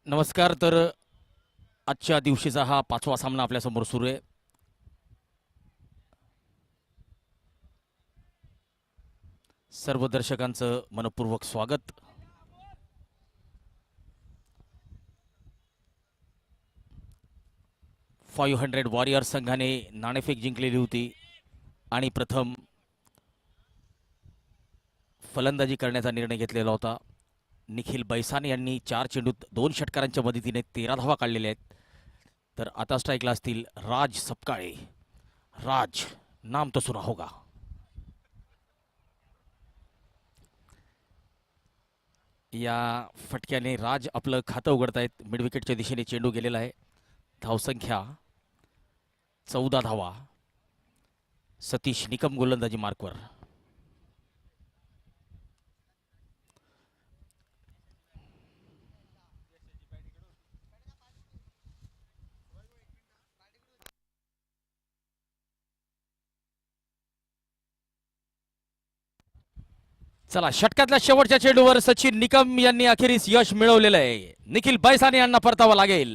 नमस्कार. तर आजच्या दिवशीचा हा 5वा सामना आपल्यासमोर सुरू आहे. सर्व दर्शकांचं मनपूर्वक स्वागत. .500 वॉरियर्स संघाने नाणेफेक जिंकलेली होती आणि प्रथम फलंदाजी करण्याचा निर्णय घेतलेला होता. निखिल बैसाने यांनी 4 चेंडूत 2 षटकारांच्या मदतीने 13 धावा काढलेल्या आहेत. तर आता स्ट्राईकला असतील राज सपकाळे. राज, नाम तो सुना होगा. या फटक्याने राज आपलं खातं उघडतायत. मिडविकेटच्या दिशेने चेंडू गेलेला आहे. धावसंख्या 14 धावा. सतीश निकम गोलंदाजी मार्कवर. चला, षटकातल्या शेवटच्या चेंडूवर सचिन निकम यांनी अखेरीस यश मिळवलेलं आहे. निखिल बैसाने यांना परतावा लागेल.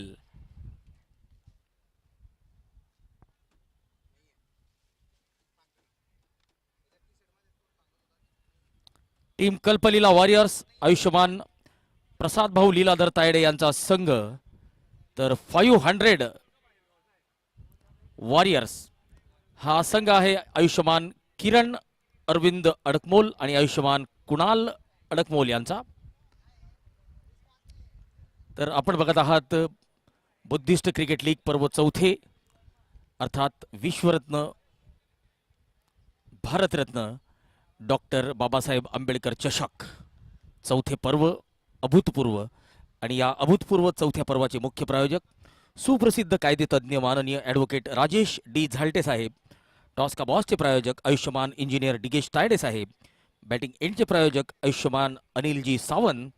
टीम कल्पलीला वॉरियर्स, आयुष्यमान प्रसाद भाऊ लीलाधर तायडे यांचा संघ. तर 500 वॉरियर्स हा संघ आहे आयुष्यमान किरण अरविंद अडकमोल आणि आयुष्यमान कुणाल अडकमोल यांचा. तर आपण बघत आहात बुद्धिस्ट क्रिकेट लीग पर्व 4, अर्थात विश्वरत्न, भारतरत्न डॉक्टर बाबासाहेब आंबेडकर चषक 4 पर्व अभूतपूर्व. आणि या अभूतपूर्व 4थ्या पर्वाचे मुख्य प्रायोजक सुप्रसिद्ध कायदेतज्ञ माननीय ॲडव्होकेट राजेश डी झालटे साहेब. टॉस का बॉसचे प्रायोजक आयुष्यमान इंजिनियर डिगेश तायडे साहेब. बॅटिंग एंडचे प्रायोजक आयुष्यमान अनिलजी सावंत,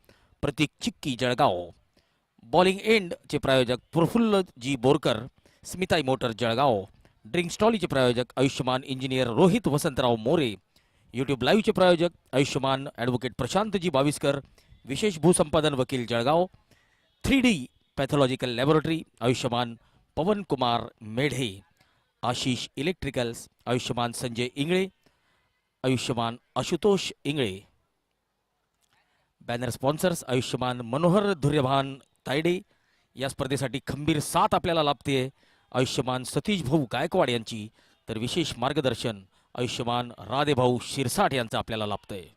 प्रतीक चिक्की जळगाव. बॉलिंग एंडचे प्रायोजक प्रफुल्लजी बोरकर, स्मिताई मोटर जळगाव. ड्रिंक स्टॉलीचे प्रायोजक आयुष्यमान इंजिनियर रोहित वसंतराव मोरे. यूट्यूब लाईव्हचे प्रायोजक आयुष्यमान ॲडव्होकेट प्रशांतजी बाविस्कर, विशेष भूसंपादन वकील जळगाव. 3D पॅथॉलॉजिकल लॅबोरेटरी आयुष्यमान पवन कुमार मेढे. आशिष इलेक्ट्रिकल्स आयुष्यमान संजय इंगळे, आयुष्यमान आशुतोष इंगळे. Banner sponsors Ayushman Manohar धुर्यभान Tayde. या स्पर्धेसाठी खंबीर साथ आपल्याला लाभते आयुष्यमान सतीश भाऊ गायकवाड यांची. तर विशेष मार्गदर्शन आयुष्यमान राधेभाऊ शिरसाट यांचं आपल्याला लाभतंय.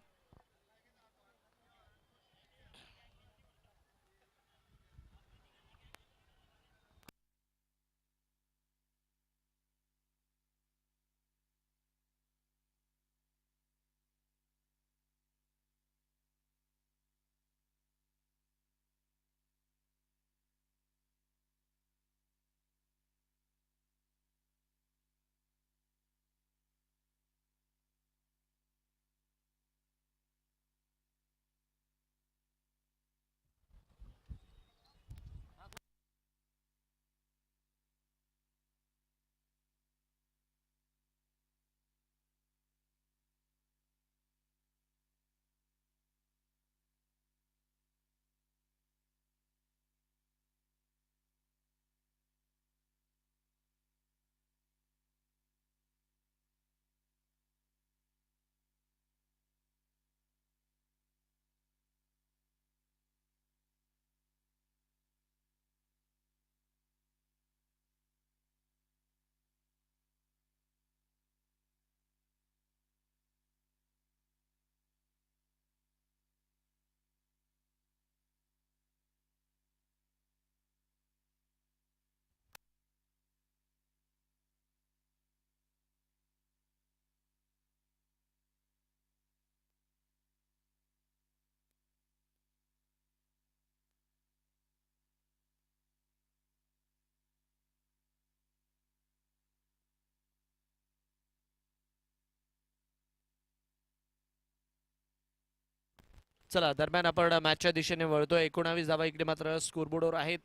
चला, दरम्यान आपण मॅचच्या दिशेने वळतोय. 19 धावा इकडे मात्र स्कोरबोर्डवर आहेत.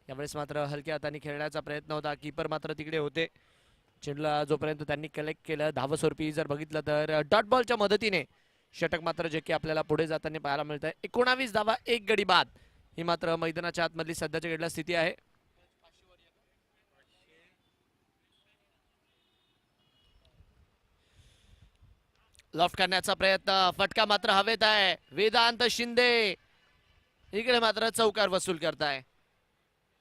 यावेळेस मात्र हलक्या हाताने खेळण्याचा प्रयत्न होता. कीपर मात्र तिकडे होते. चेंडूला जोपर्यंत त्यांनी कलेक्ट केलं, धावस्वरूपी जर बघितलं तर डॉट बॉलच्या मदतीने षटक मात्र जे की आपल्याला पुढे जाताना पाहायला मिळत आहे. 19 धावा, 1 गडी बाद. ही मात्र मैदानाच्या आतमधली सध्याच्या घडीला स्थिती आहे. लॉफ्ट करण्याचा प्रयत्न, फटका मात्र हवेत आहे. वेदांत शिंदे इकडे मात्र चौकार वसूल करताय.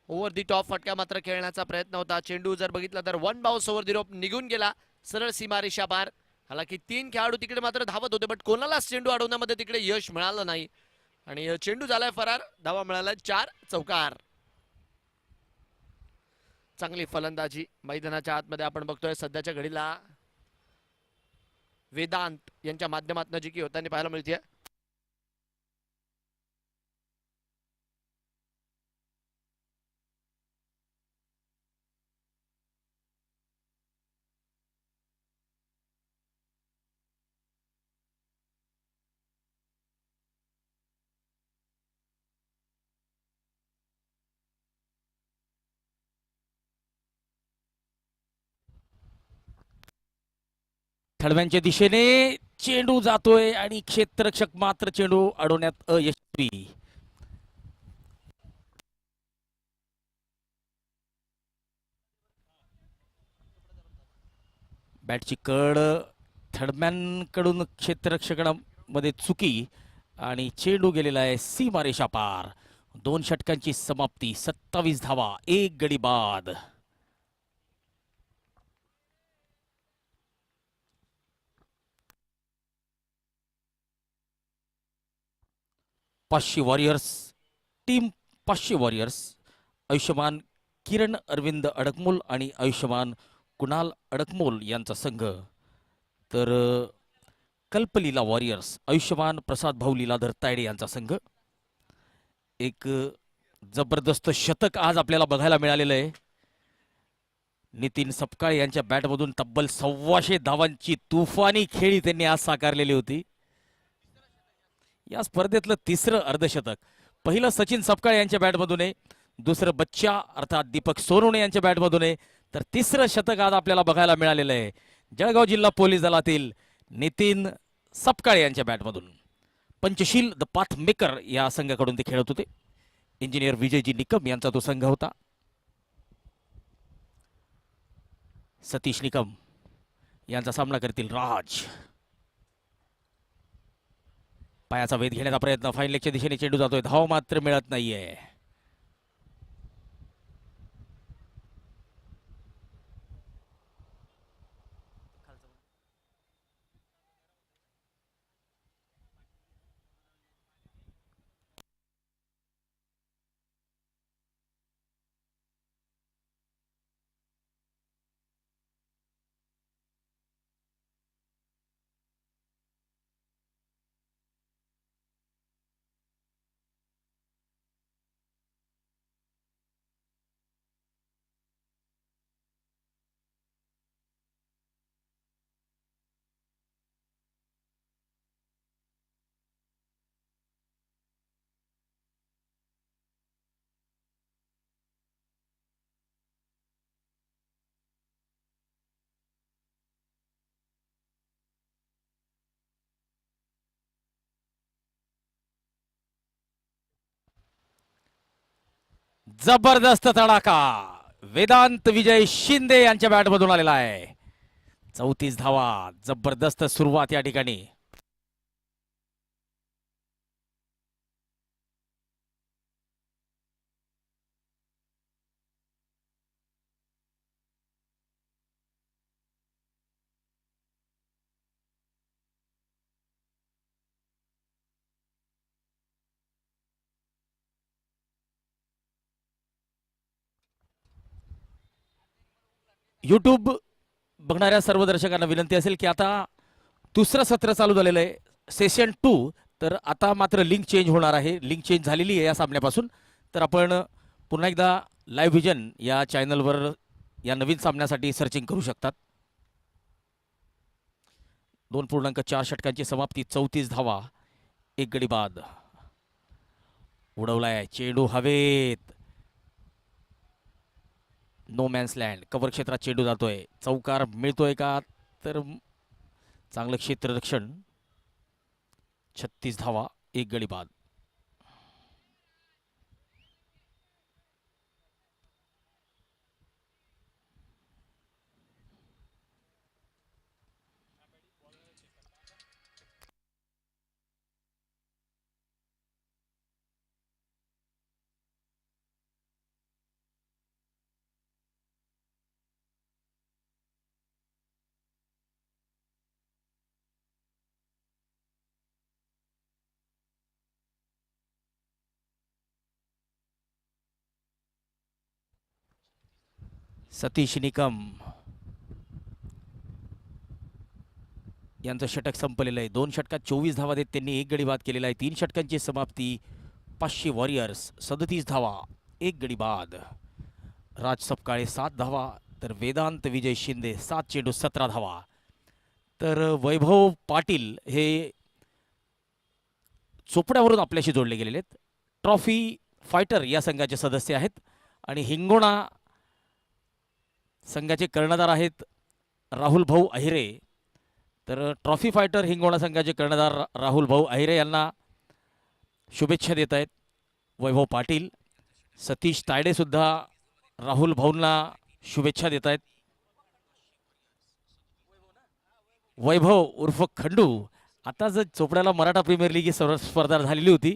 ओव्हर दी टॉप फटका मात्र खेळण्याचा प्रयत्न होता. चेंडू जर बघितला तर वन बाउन्स ओव्हर दी रोप निघून गेला सरळ सीमारेषा पार. हालाकी 3 खेळाडू तिकडे मात्र धावत होते, बट कोणालाच चेंडू अडवण्यामध्ये तिकडे यश मिळालं नाही आणि चेंडू झालाय फरार. धावा मिळाला 4 चौकार. चांगली फलंदाजी मैदानाच्या आतमध्ये आपण बघतोय सध्याच्या घडीला वेदांत यांच्या माध्यमातून जी की होताना पाहायला मिळते. थडव्यांच्या दिशेने चेंडू जातोय आणि क्षेत्ररक्षक मात्र चेंडू अडवण्यात अयशस्वी. बॅटची कड थडम्यांकडून क्षेत्ररक्षकामध्ये चुकी आणि चेंडू गेलेला आहे सीमारेषा पार. 2 षटकांची समाप्ती, 27 धावा, 1 गडी बाद. पाचशे वॉरियर्स टीम, 500 वॉरियर्स, आयुष्यमान किरण अरविंद अडकमोल आणि आयुष्यमान कुणाल अडकमोल यांचा संघ. तर कल्पलीला वॉरियर्स आयुष्यमान प्रसाद भाऊ लीलाधर तायडे यांचा संघ. एक जबरदस्त शतक आज आपल्याला बघायला मिळालेलं आहे. नितीन सपकाळ यांच्या बॅटमधून तब्बल 125 धावांची तुफानी खेळी त्यांनी आज साकारलेली होती. या स्पर्धेतलं 3रं अर्धशतक. पहिलं सचिन सपकाळ यांच्या बॅटमधून आहे, दुसरं बच्चा अर्थात दीपक सोनवणे यांच्या बॅटमधून आहे, तर 3रं शतक आज आपल्याला बघायला मिळालेलं आहे जळगाव जिल्हा पोलीस दलातील नितीन सपकाळ यांच्या बॅटमधून. पंचशील द पाथ मेकर या संघाकडून ते खेळत होते. इंजिनियर विजयजी निकम यांचा तो संघ होता. सतीश निकम यांचा सामना करतील राज. पायाचा वेध घेण्याचा प्रयत्न, फाईन लेगच्या दिशेने चेंडू जातोय, धाव मात्र मिळत नाहीये. जबरदस्त तडाखा वेदांत विजय शिंदे यांच्या बॅटमधून आलेला आहे. 34 धावा, जबरदस्त सुरुवात या ठिकाणी. यूट्यूब बघणाऱ्या सर्व दर्शकांना विनंती असेल की आता 2रं सत्र चालू झालेलं आहे, सेशन 2. तर आता मात्र लिंक चेंज होणार आहे. लिंक चेंज झालेली आहे या सामन्यापासून. तर आपण पुन्हा एकदा लाईव्ह व्हिजन या चॅनलवर या नवीन सामन्यासाठी सर्चिंग करू शकतात. 2.4 षटकांची समाप्ती, 34 धावा, 1 गडी बाद. उडवलाय चेंडू हवेत, नो मॅन्स लँड. कव्हर क्षेत्रात चेंडू जातोय, चौकार मिळतोय का? तर चांगलं क्षेत्ररक्षण. 36 धावा, 1 गडी बाद. सतीश निकम यांचं षटक संपलेलं आहे. 2 षटकात 24 धावा देत त्यांनी एक गडी बाद केलेला आहे. 3 षटकांची समाप्ती. 500 वॉरियर्स 37 धावा, एक गडी बाद. राज सपकाळे 7 धावा, तर वेदांत विजय शिंदे 7 चेंडू 17 धावा. तर वैभव पाटील हे चोपड्यावरून आपल्याशी जोडले गेलेले आहेत. ट्रॉफी फायटर या संघाचे सदस्य आहेत आणि हिंगोणा संघाचे कर्णधार आहेत राहुल भाऊ अहिरे. तर ट्रॉफी फायटर हिंगोणा संघाचे कर्णधार राहुल भाऊ अहिरे यांना शुभेच्छा देत आहेत वैभव पाटील. सतीश तायडे सुद्धा राहुल भाऊंना शुभेच्छा देत आहेत. वैभव उर्फ खंडू, आता जर चोपड्याला मराठा प्रीमियर लीग ही स्पर्धा झालेली होती,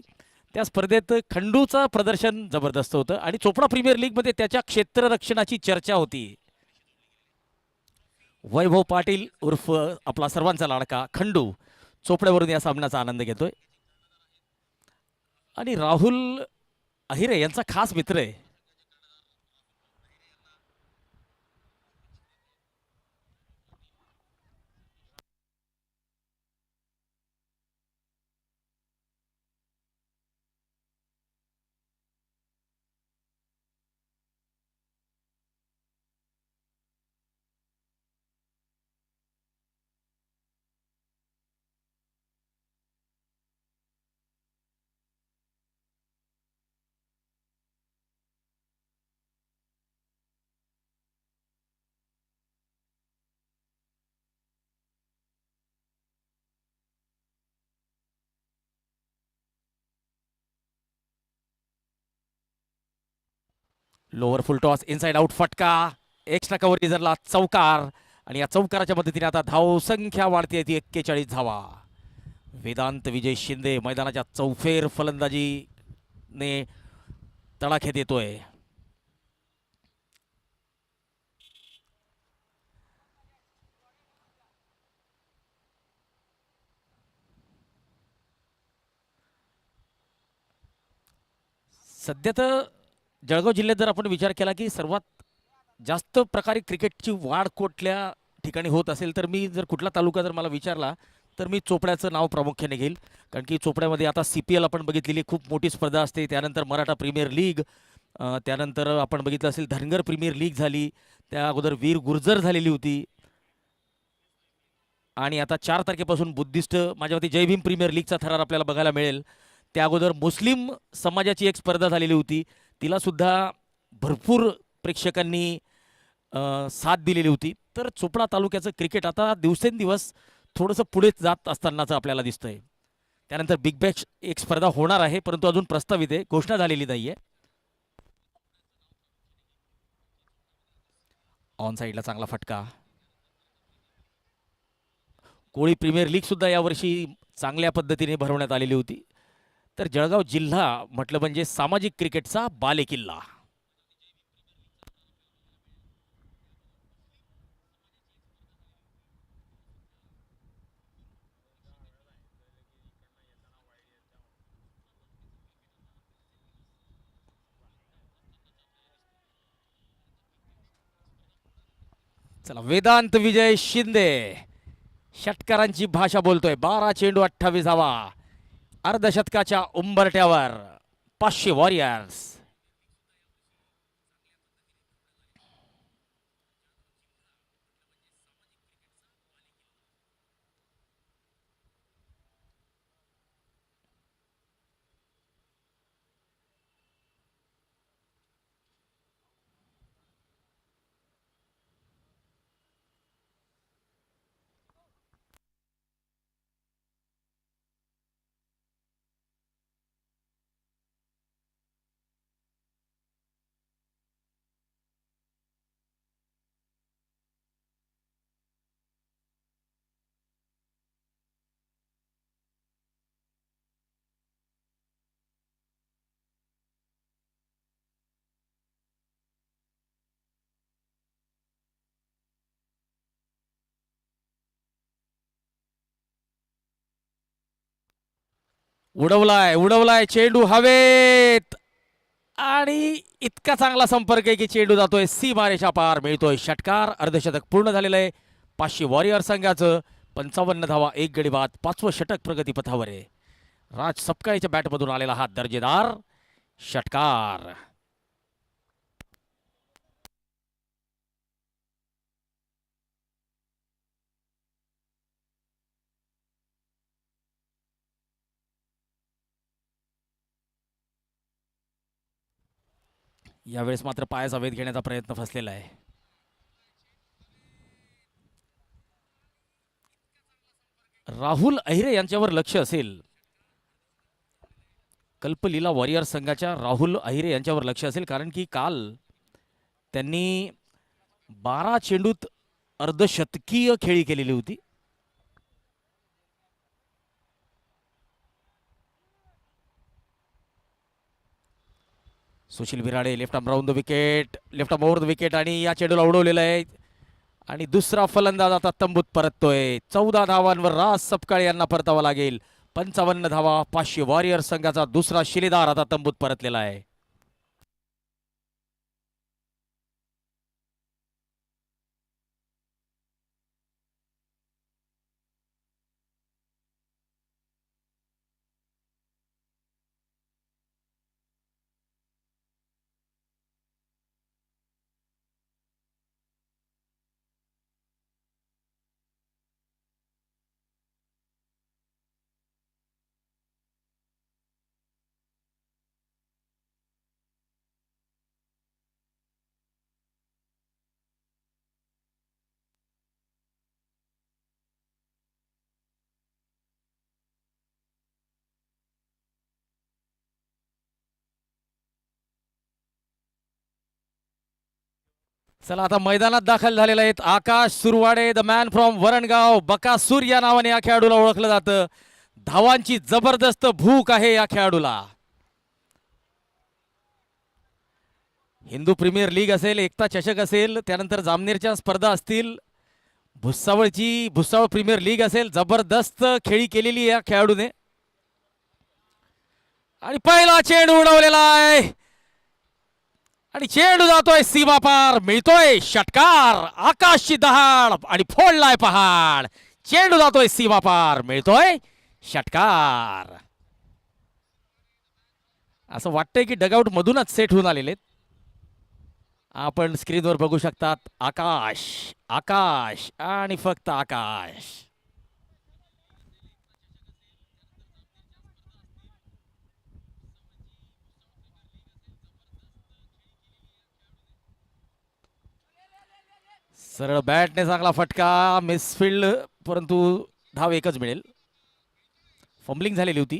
त्या स्पर्धेत खंडूचं प्रदर्शन जबरदस्त होतं आणि चोपडा प्रीमियर लीगमध्ये त्याच्या क्षेत्ररक्षणाची चर्चा होती. वैभव पाटील उर्फ आपला सर्वांचा लाडका खंडू चोपड्यावरून या सामन्याचा आनंद घेतोय आणि राहुल अहिरे यांचा खास मित्र आहे. लोअर फुल टॉस इनसाइड आउट फटका, एक्स्ट्रा कव्हर रिझरला चौकार आणि या चौकाराच्या मदतीने आता धाव संख्या वाढते ती 41 धावा. वेदांत विजय शिंदे मैदानाच्या चौफेर फलंदाजीने तडाख्यात येतोय. सध्या तर जळगाव जिल्ह्यात जर आपण विचार केला की सर्वात जास्त प्रकारे क्रिकेटची वाढ कुठल्या ठिकाणी होत असेल तर मी जर कुठला तालुका जर मला विचारला तर मी चोपड्याचं नाव प्रामुख्याने घेईल. कारण की चोपड्यामध्ये आता CPL आपण बघितलेली खूप मोठी स्पर्धा असते, त्यानंतर मराठा प्रीमियर लीग, त्यानंतर आपण बघितलं असेल धनगर प्रीमियर लीग झाली, त्या अगोदर वीर गुर्जर झालेली होती आणि आता 4 तारखेपासून बुद्धिस्ट माझ्या मते जय भीम प्रीमियर लीगचा थरार आपल्याला बघायला मिळेल. त्या अगोदर मुस्लिम समाजाची एक स्पर्धा झालेली होती, तिला सुद्धा भरपूर प्रेक्षकांनी साथ दिलेली होती. तर चोपडा तालुक्याचं क्रिकेट आता दिवसेंदिवस थोडंसं पुढे जात असतानाचं आपल्याला दिसतंय. त्यानंतर बिग बॅश एक स्पर्धा होणार आहे, परंतु अजून प्रस्तावित आहे, घोषणा झालेली नाहीये. ऑन साईडला चांगला फटका. कोळी प्रीमियर लीग सुद्धा यावर्षी चांगल्या पद्धतीने भरवण्यात आलेली होती. तर जळगाव जिल्हा म्हटलं म्हणजे सामाजिक क्रिकेटचा बालेकिल्ला. चला वेदांत विजय शिंदे षटकारांची भाषा बोलतोय. 12 चेंडू 28 धावा, अर्धशतकाच्या उंबरठ्यावर 500 वॉरियर्स. उडवलाय उडवलाय चेंडू हवेत. आणि इतका चांगला संपर्क आहे की चेंडू जातोय सीमारेषा पार, मिळतोय षटकार. अर्धशतक पूर्ण झालेलं आहे 500 वॉरियर संघाचं. 55 धावा, एक गडी बाद, 5वं षटक प्रगतीपथावर आहे. राज सपकाळीच्या बॅटमधून आलेला हा दर्जेदार षटकार. यावेळेस मात्र पायाचा वेध घेण्याचा प्रयत्न फसलेला आहे. राहुल अहिरे यांच्यावर लक्ष असेल. कल्पलीला वॉरियर संघाच्या राहुल अहिरे यांच्यावर लक्ष असेल, कारण की काल त्यांनी 12 चेंडूत अर्धशतकीय खेळी केलेली होती. Sushil Birade left arm round the wicket, left arm over the wicket, आणि या चेंडूला उडवलेलं आहे. आणि दुसरा फलंदाज आता तंबूत परततोय. 14 धावांवर राज सपकाळे यांना परतावा लागेल. 55 धावा, 500 वॉरियर संघाचा दुसरा शिलेदार आता तंबूत परतलेला आहे. चला आता मैदानात दाखल झालेले आहेत Akash Surwade, the man from Varangaon. Bakasur या नावाने या खेळाडूला ओळखलं जातं. धावांची जबरदस्त भूक आहे या खेळाडूला. हिंदू प्रीमियर लीग असेल, एकता चषक असेल, त्यानंतर जामनेरच्या स्पर्धा असतील, भुसावळ प्रीमियर लीग असेल, जबरदस्त खेळी केलेली या खेळाडूने. आणि पहिला चेंडू उडवलेला आहे आणि चेंडू जातोय सीमा पार, मिळतोय षटकार. आकाशची दहाड आणि फोडलाय पहाड. चेंडू जातोय सीमा पार, मिळतोय षटकार. असं वाटतंय की डगआउट मधूनच सेट होऊन आलेले. आपण स्क्रीनवर बघू शकतात आकाश, आकाश आणि फक्त आकाश. सरळ बॅटने चांगला फटका, मिसफिल्ड, परंतु धाव एकच मिळेल. फंबलिंग झालेली होती.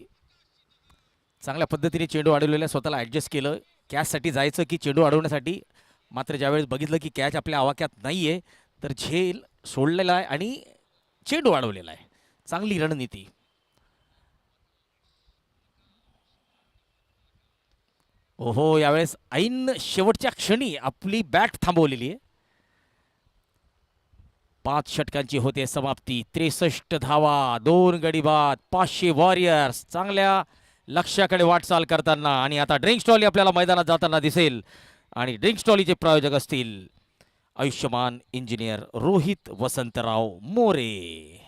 चांगल्या पद्धतीने चेंडू अडवलेला, स्वतःला ॲडजस्ट केलं कॅचसाठी जायचं की चेंडू अडवण्यासाठी. मात्र ज्यावेळेस बघितलं की कॅच आपल्या आवाक्यात नाही आहे, तर झेल सोडलेला आहे आणि चेंडू अडवलेला आहे. चांगली रणनीती. ओहो, यावेळेस ऐन शेवटच्या क्षणी आपली बॅट थांबवलेली आहे. 5 षटकांची होते समाप्ती. 63 धावा, 2 गडी बाद, 500 वॉरियर्स चांगल्या लक्ष्याकडे वाटचाल करताना. आणि आता ड्रिंक्स ट्रॉली आपल्याला मैदानात जाताना दिसेल. आणि ड्रिंक्स ट्रॉलीचे प्रायोजक असतील आयुष्यमान इंजिनियर रोहित वसंतराव मोरे.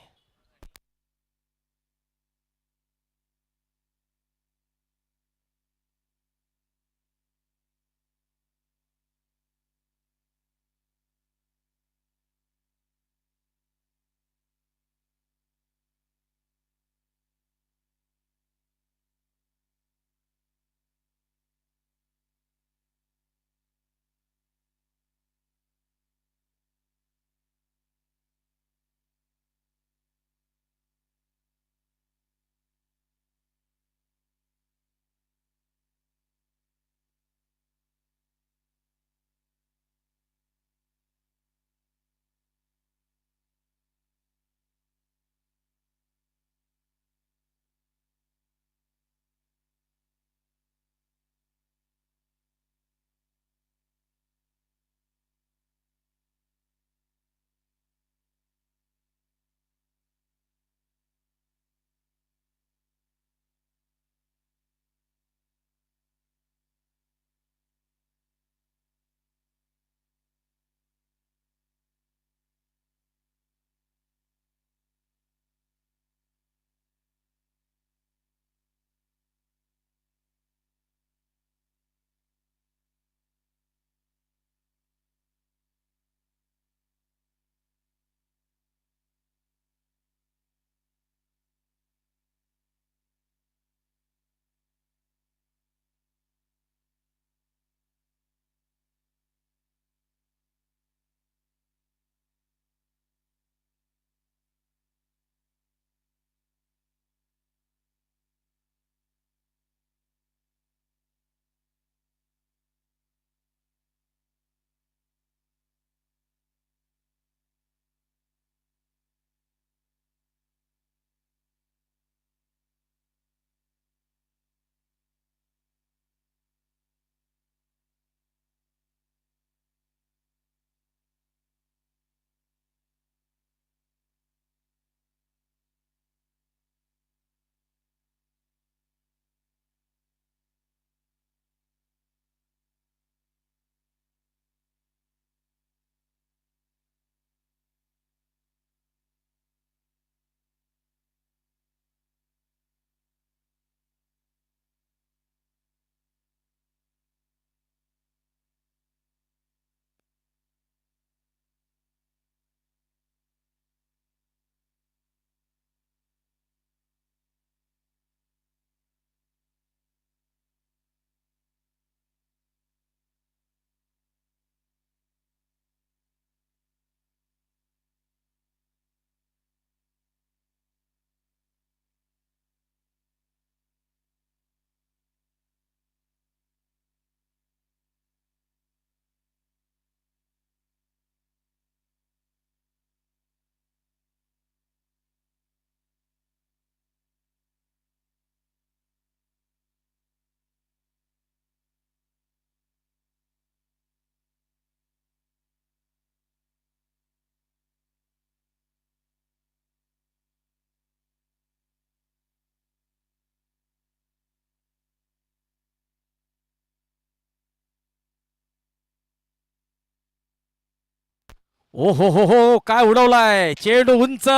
ओ हो हो, काय उडवलाय चेंडू उंच.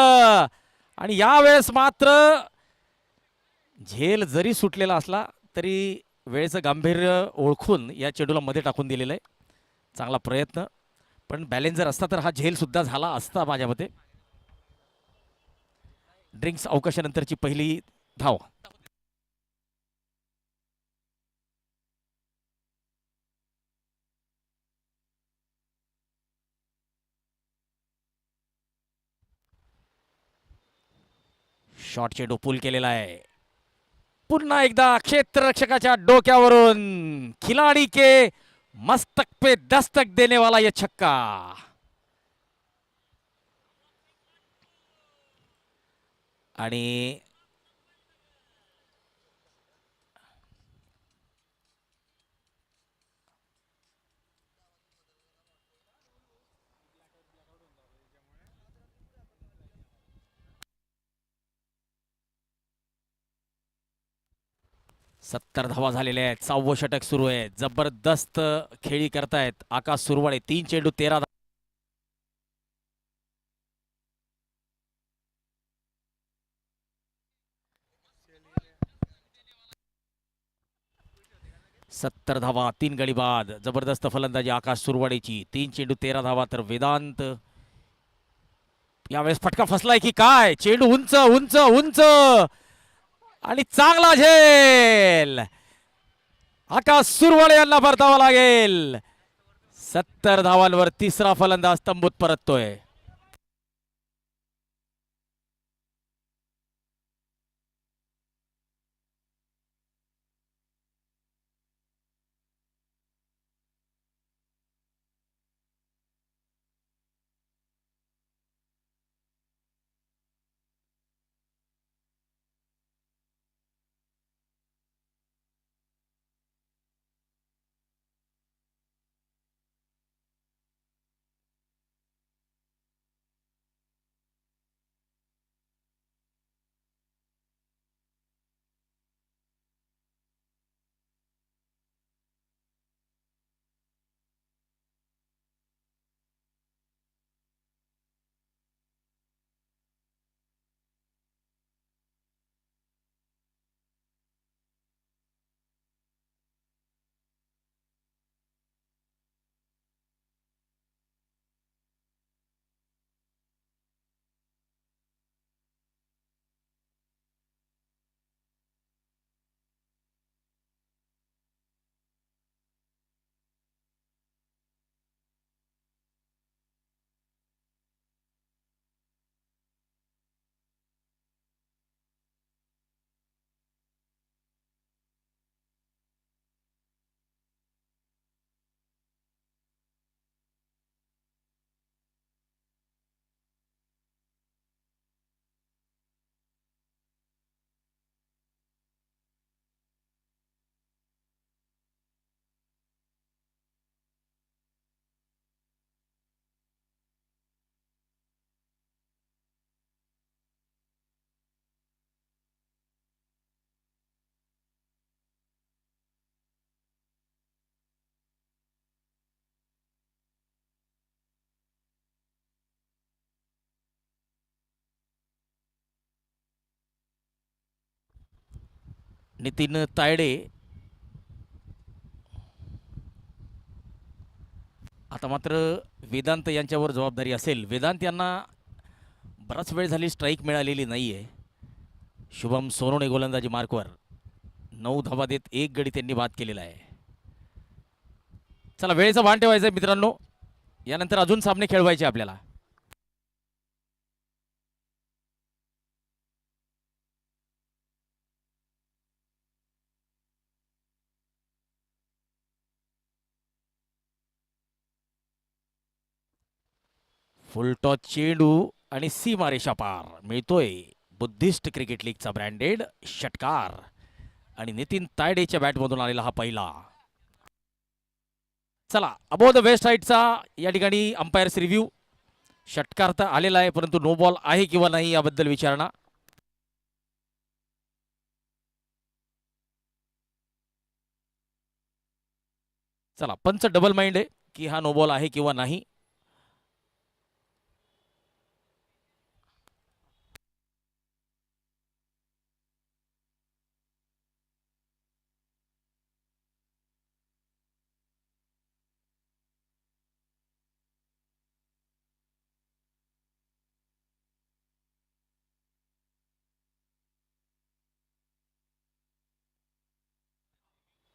आणि यावेळेस मात्र झेल जरी सुटलेला असला तरी वेळेचं गांभीर्य ओळखून या चेंडूला मध्ये टाकून दिलेलं आहे. चांगला प्रयत्न, पण बॅलेन्स जर असता तर हा झेल सुद्धा झाला असता माझ्या मते. ड्रिंक्स अवकाशानंतरची पहिली धाव. शॉर्ट चेंडू पूल केलेला आहे. पुन्हा एकदा क्षेत्ररक्षकाच्या डोक्यावरून खिलाडी के मस्तक पे दस्तक देने वाला ये छक्का. आणि 70 धावा झालेल्या आहेत. 6वं षटक सुरू आहे. जबरदस्त खेळी करतायत आकाश सुरवाळे. 3 चेंडू 13 धावा. सत्तर धावा 3 गडी बाद. जबरदस्त फलंदाजी आकाश सुरवाडेची. 3 चेंडू 13 धावा. तर वेदांत यावेळेस फटका फसलाय की काय. चेंडू उंच उंच उंच आणि चांगला झेल. आकाश सुरवाडे यांना परतावा लागेल. 70 धावांवर तिसरा फलंदाज तंबूत परततोय. नितीन तायडे आता मात्र वेदांत यांच्यावर जबाबदारी असेल. वेदांत यांना बराच वेळ झाली स्ट्राईक मिळालेली नाहीये. शुभम सोनवणे गोलंदाजी मार्कवर 9 धावा देत 1 गडी त्यांनी बाद केलेला आहे. चला वेळेचं भान ठेवायचं मित्रांनो. यानंतर अजून सामने खेळवायचे आपल्याला. फुलटॉस चेंडू आणि सीमारेषा पार मिळतोय बुद्धिस्ट क्रिकेट लीगचा ब्रँडेड षटकार. आणि नितीन तायडेच्या बॅटमधून आलेला हा पहिला. चला अबोव द वेस्ट साईडचा या ठिकाणी अंपायर्स रिव्ह्यू. षटकार तर आलेला आहे परंतु नो बॉल आहे किंवा नाही याबद्दल विचारणा. चला पंच डबल माइंड आहे की हा नो बॉल आहे किंवा नाही.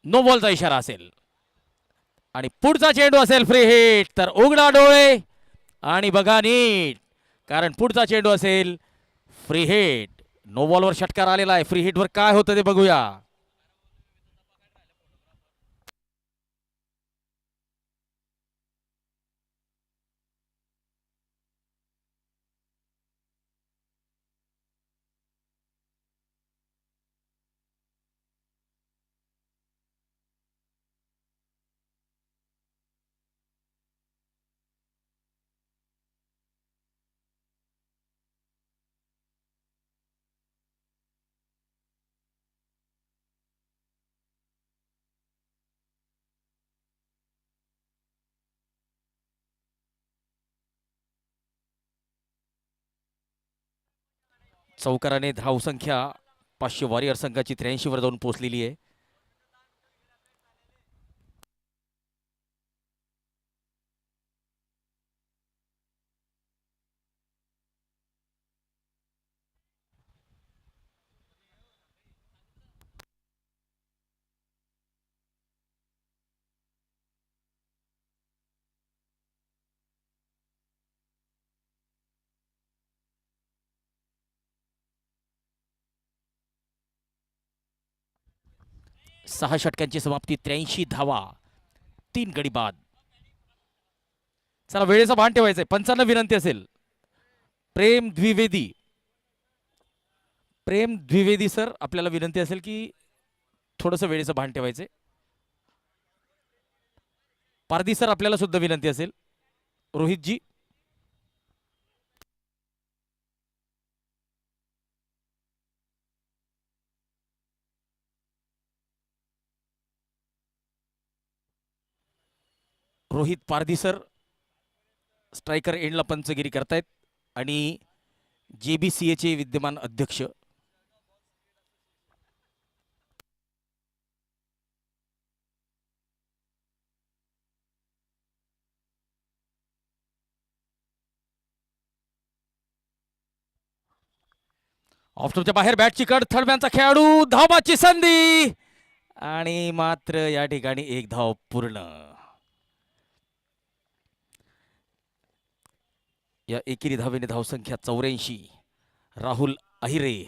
नो बॉलचा इशारा असेल आणि पुढचा चेंडू असेल फ्री हिट. तर उघडा डोळे आणि बघा नीट, कारण पुढचा चेंडू असेल फ्री हिट. नो बॉलवर षटकार आलेला आहे. फ्री हिटवर काय होतं ते बघूया. चौकाराने धावसंख्या 500 वॉरियर संघाची 83 वर जाऊन पोहोचलेली आहे. सहा षटकांची समाप्ती, 83 धावा, 3 गडी बाद. चला वेळेचा भान ठेवायचंय. पंचांना विनंती असेल, प्रेम द्विवेदी, प्रेम द्विवेदी सर, आपल्याला विनंती असेल की थोडंसं वेळेचं भान ठेवायचंय. पारदी सर, आपल्याला सुद्धा विनंती असेल. रोहितजी, रोहित पारदी सर स्ट्रायकर एंडला पंचगिरी करतायत आणि जेबीसीएचे विद्यमान अध्यक्ष ऑफस्टॉपच्या बाहेर बॅटची कड, थर्डमॅनचा खेळाडू, धावाची संधी आणि मात्र या ठिकाणी एक धाव पूर्ण. या एकेरी धावेने धावसंख्या 84. Rahul Ahire,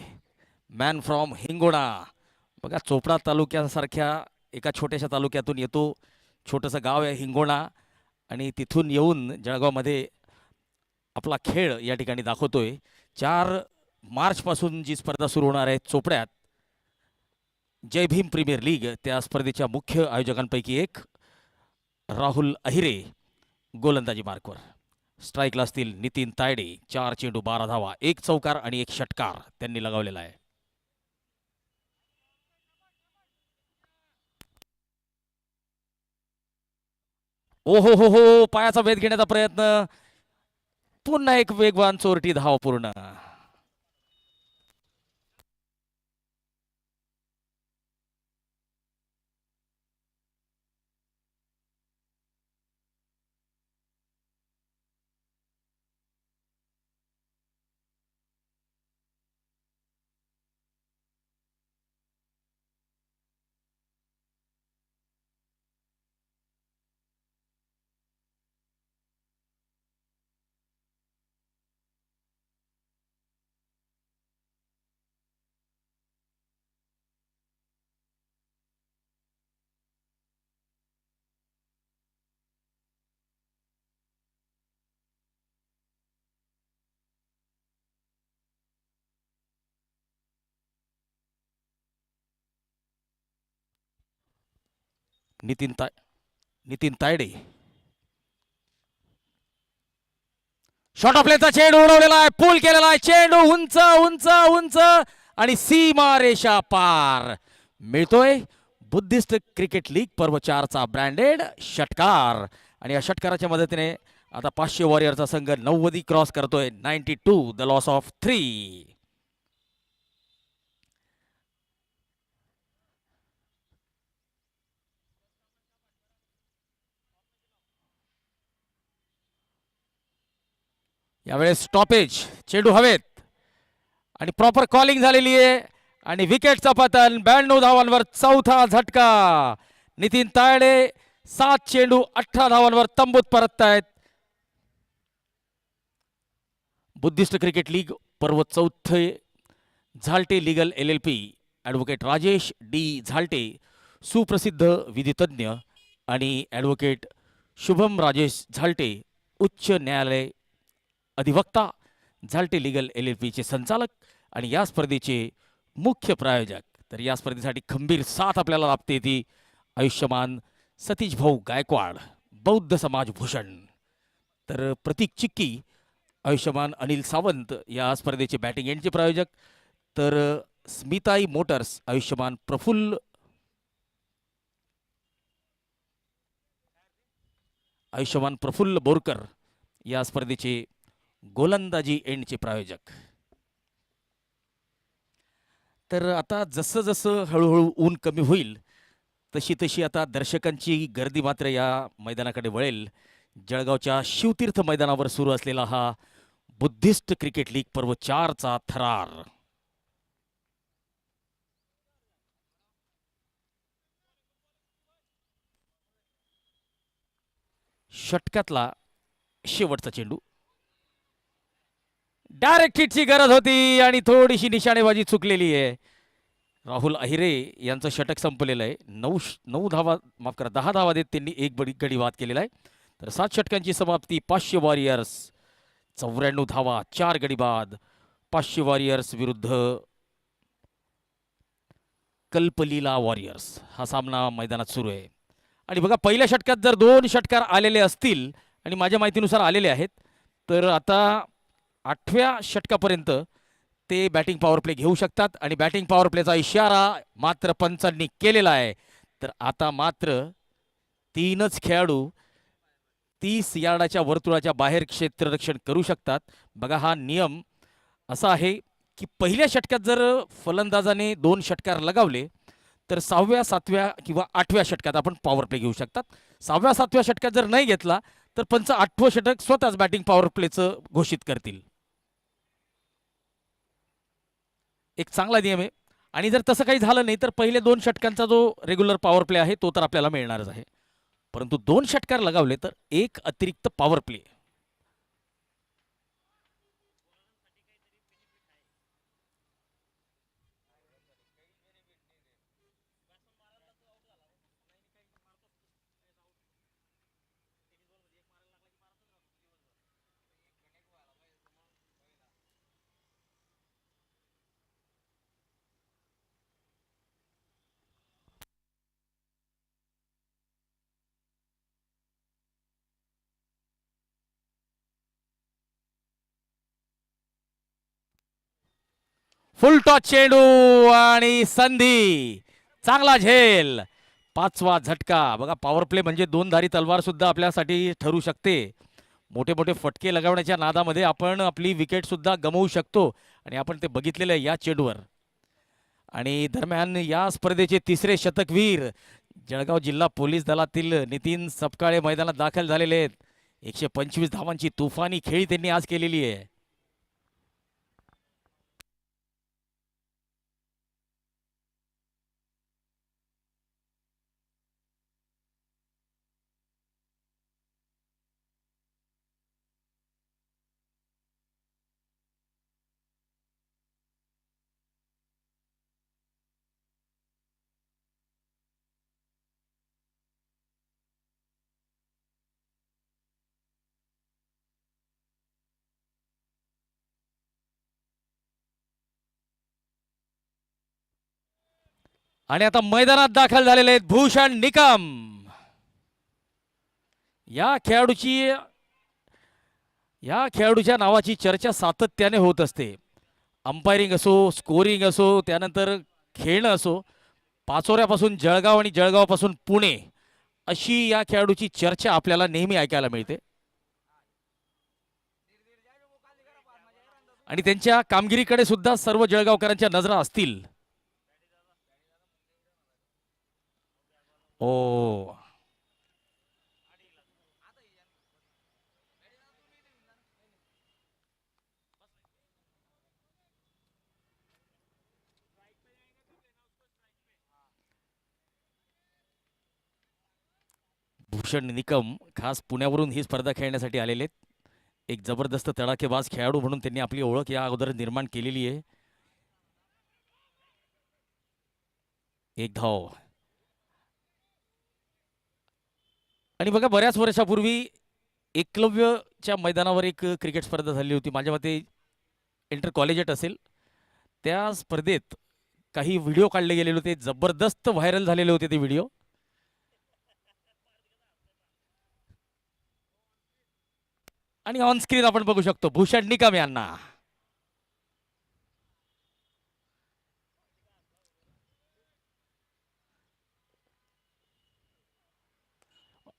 man from Hingona. बघा, चोपडा तालुक्यासारख्या एका छोट्याशा तालुक्यातून येतो. छोटंसं गाव आहे हिंगोणा आणि तिथून येऊन जळगावमध्ये आपला खेळ या ठिकाणी दाखवतोय. 4 मार्चपासून जी स्पर्धा सुरू होणार आहे चोपड्यात, जय भीम प्रीमियर लीग, त्या स्पर्धेच्या मुख्य आयोजकांपैकी एक राहुल अहिरे गोलंदाजी मार्कवर. स्ट्राईकला असतील नितीन तायडे. 4 चेंडू 12 धावा, 1 चौकार आणि 1 षटकार त्यांनी लगावलेला आहे. ओहो हो हो, पायाचा वेध घेण्याचा प्रयत्न, पुन्हा एक वेगवान चोरटी धाव पूर्ण. नितीन तायडे, शॉर्ट ऑफ प्लेचा चेंडू उडवलेला आहे, पूल केलेला आहे. चेंडू उंच उंच उंच आणि सीमा रेषा पार. मिळतोय बुद्धिस्ट क्रिकेट लीग पर्व 4चा ब्रँडेड षटकार आणि या षटकाराच्या मदतीने आता 500 वॉरियरचा संघ 90 क्रॉस करतोय. 92 द लॉस ऑफ 3. यावेळेस स्टॉपेज, चेंडू हवेत आणि प्रॉपर कॉलिंग झालेली आहे आणि विकेटचा पतन. 92 धावांवर चौथा झटका. नितीन तायडे 7 चेंडू 18 धावांवर तंबूत परततायत. बुद्धिस्ट क्रिकेट लीग पर्व चौथे Jhalte legal LLP advocate Rajesh D Jhalte सुप्रसिद्ध विधितज्ञ आणि ॲडव्होकेट शुभम राजेश झालटे उच्च न्यायालय अधिवक्ता झालटे लीगल LLP चे संचालक आणि या स्पर्धेचे मुख्य प्रायोजक. तर या स्पर्धेसाठी खंबीर साथ आपल्याला लाभते ती आयुष्यमान सतीश भाऊ गायकवाड बौद्ध समाज भूषण. तर प्रतीक चिक्की आयुष्यमान अनिल सावंत या स्पर्धेचे बॅटिंग एंडचे प्रायोजक. तर स्मिताई मोटर्स आयुष्यमान प्रफुल्ल बोरकर या स्पर्धेचे गोलंदाजी एंडचे प्रायोजक. तर आता जसं जसं हळूहळू ऊन कमी होईल तशी तशी आता दर्शकांची गर्दी मात्र या मैदानाकडे वळेल. जळगावच्या शिवतीर्थ मैदानावर सुरू असलेला हा बुद्धिस्ट क्रिकेट लीग पर्व 4चा थरार. षटकातला शेवटचा चेंडू डायरेक्ट हिटची गरज होती आणि थोडीशी निशाणेबाजी चुकलेली आहे. राहुल अहिरे यांचं षटक संपलेलं आहे. 9 धावा माफ करा 10 धावा देत त्यांनी एक गडी बाद केलेला आहे. तर 7 षटकांची समाप्ती 500 वॉरियर्स 94 धावा 4 गडी बाद. 500 वॉरियर्स विरुद्ध कल्पलीला वॉरियर्स हा सामना मैदानात सुरू आहे. आणि बघा पहिल्या षटकात जर 2 षटकार आलेले असतील आणि माझ्या माहितीनुसार आलेले आहेत तर आता 8व्या षटकापर्यंत ते बॅटिंग पॉवर प्ले घेऊ शकतात आणि बॅटिंग पॉवर प्लेचा इशारा मात्र पंचांनी केलेला आहे. तर आता मात्र 3च खेळाडू 30 यार्डाच्या वर्तुळाच्या बाहेर क्षेत्ररक्षण करू शकतात. बघा हा नियम असा आहे की पहिल्या षटकात जर फलंदाजाने 2 षटकार लगावले तर 6व्या 7व्या किंवा 8व्या षटकात आपण पॉवर प्ले घेऊ शकतात. 6व्या 7व्या षटकात जर नाही घेतला तर पंच 8वं षटक स्वतःच बॅटिंग पॉवर प्लेचं घोषित करतील. एक चांगला नियम आहे. आणि जर तसं काही झालं नाही तर पहिले 2 षटकांचा जो रेग्युलर पॉवर प्ले आहे तो तर आपल्याला मिळणारच आहे. परंतु 2 षटकार लगावले तर एक अतिरिक्त पॉवर प्ले. फुल टॉस चेंडू आणि संधी चांगला झेल 5वा झटका. बघा पॉवर प्ले म्हणजे 2 धारी तलवार सुद्धा आपल्यासाठी ठरू शकते. मोठे मोठे फटके लगावण्याच्या नादामध्ये आपण आपली विकेट सुद्धा गमवू शकतो आणि आपण ते बघितलेलं आहे या चेंडूवर. आणि दरम्यान या स्पर्धेचे 3रे शतकवीर जळगाव जिल्हा पोलीस दलातील नितीन सपकाळे मैदानात दाखल झालेले आहेत. 125 धावांची तुफानी खेळी त्यांनी आज केलेली आहे. आणि आता मैदानात दाखल झालेले आहेत भूषण निकम. या खेळाडूच्या नावाची चर्चा सातत्याने होत असते. अंपायरिंग असो, स्कोरिंग असो, त्यानंतर खेळणं असो. पाचोऱ्यापासून जळगाव आणि जळगावपासून पुणे अशी या खेळाडूची चर्चा आपल्याला नेहमी ऐकायला मिळते. आणि त्यांच्या कामगिरीकडे सुद्धा सर्व जळगावकरांच्या नजरा असतील. ओ भूषण निकम खास पुण्यावरून ही स्पर्धा खेळण्यासाठी आलेले आहेत. एक जबरदस्त तडाखेबाज खेळाडू म्हणून त्यांनी आपली ओळख या अगोदर निर्माण केलेली आहे. एक धाव. आणि बघा बऱ्याच वर्षापूर्वी एकलव्यच्या मैदानावर एक क्रिकेट स्पर्धा झाली होती. माझ्या मते इंटर कॉलेजिएट असेल. त्या स्पर्धेत काही व्हिडिओ काढले गेलेले होते. जबरदस्त व्हायरल झालेले होते ते व्हिडिओ. आणि ऑन स्क्रीन आपण बघू शकतो भूषण निकम यांना.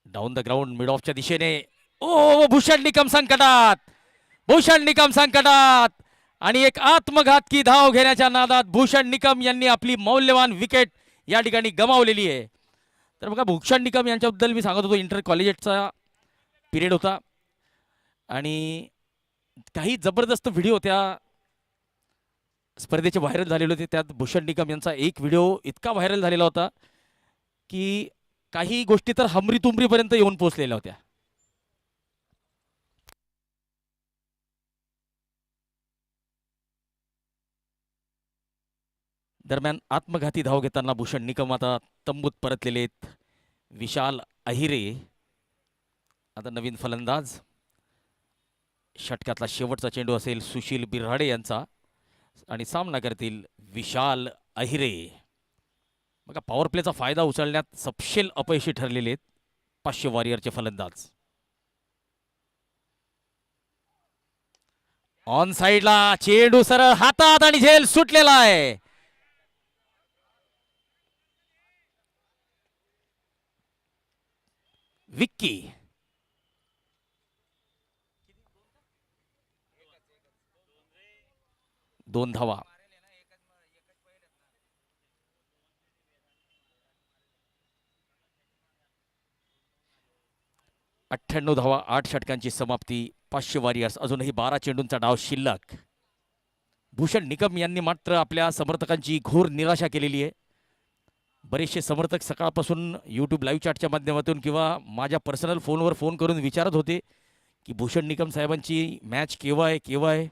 डाऊन द ग्राउंड मिड ऑफच्या दिशेने. ओ भूषण निकम संकटात. भूषण निकम संकटात. आणि एक आत्मघातकी धाव घेण्याच्या नादात भूषण निकम यांनी आपली मौल्यवान विकेट या ठिकाणी गमावलेली आहे. तर बघा भूषण निकम यांच्याबद्दल मी सांगत होतो इंटर कॉलेजिएटचा पिरियड होता आणि काही जबरदस्त व्हिडिओ त्या स्पर्धेचे व्हायरल झालेले होते. त्यात भूषण निकम यांचा एक व्हिडिओ इतका व्हायरल झालेला होता की काही गोष्टी तर हमरी तुमरीपर्यंत येऊन पोहोचलेल्या होत्या. दरम्यान आत्मघाती धाव घेताना भूषण निकम आता तंबूत परतलेले आहेत. विशाल अहिरे आता नवीन फलंदाज. षटकातला शेवटचा चेंडू असेल सुशील बिर्हाडे यांचा आणि सामना करतील विशाल अहिरे. बघा पॉवर प्लेचा फायदा उचलण्यात सपशेल अपयशी ठरलेले आहेत 500 वॉरियरचे फलंदाज. ऑन साइडला चेंडू सरळ हातात आणि झेल सुटलेला आहे. विक्की. दोन धावा. 98 धावा 8 षटकांची समाप्ती. 500 वॉरियर्स अजूनही 12 चेंडूंचा डाव शिल्लक. भूषण निकम यांनी मात्र आपल्या समर्थकांची घोर निराशा केलेली आहे. बरेचसे समर्थक सकाळपासून यूट्यूब लाईव्ह चॅटच्या माध्यमातून किंवा माझ्या पर्सनल फोनवर फोन करून विचारत होते की भूषण निकम साहेबांची मॅच केव्हा आहे केव्हा आहे.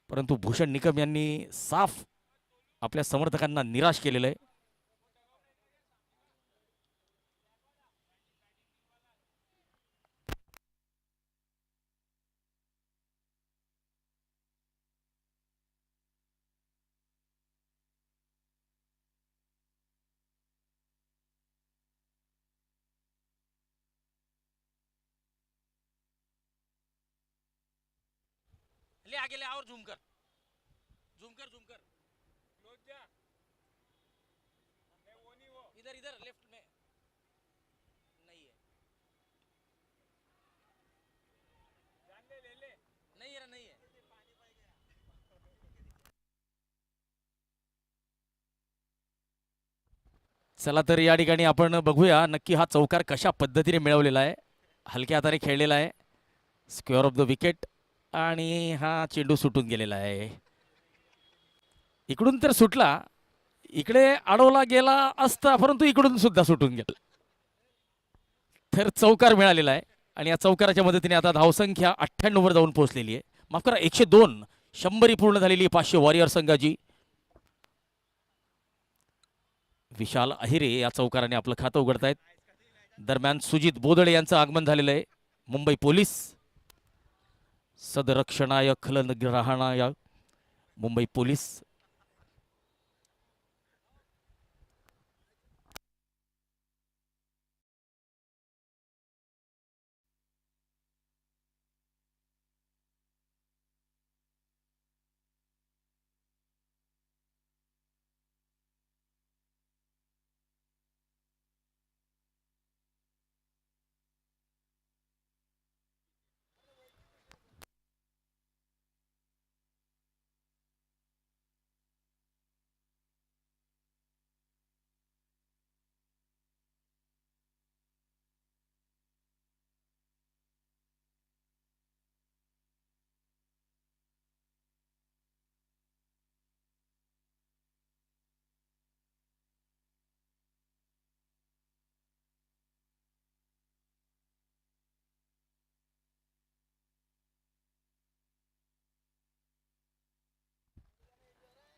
परंतु भूषण निकम यांनी साफ आपल्या समर्थकांना निराश केलेलं आहे. ले आगे ले और झूम कर झूम कर झूम कर इधर इधर लेफ्ट में नहीं है नहीं है नहीं है. चला तर या ठिकाणी आपण बघूया नक्की हा चौकार कशा पद्धतीने मिळवलेला आहे. हलक्या हाताने खेळलेला आहे. स्क्वेअर ऑफ द विकेट आणि हा चेंडू सुटून गेलेला आहे. इकडून तर सुटला. इकडे अडवला गेला असता परंतु इकडून सुद्धा सुटून गेला. तर चौकार मिळालेला आहे आणि या चौकाराच्या मदतीने आता धावसंख्या 98 वर जाऊन पोहोचलेली आहे. माफ करा 102. 100 पूर्ण झालेली 500 वॉरियर संघाची. विशाल अहिरे या चौकाराने आपलं खातं उघडतायत. दरम्यान सुजित बोदळे यांचं आगमन झालेलं आहे. मुंबई पोलीस सदरक्षणाय खलनग्रहणाय मुंबई पोलीस.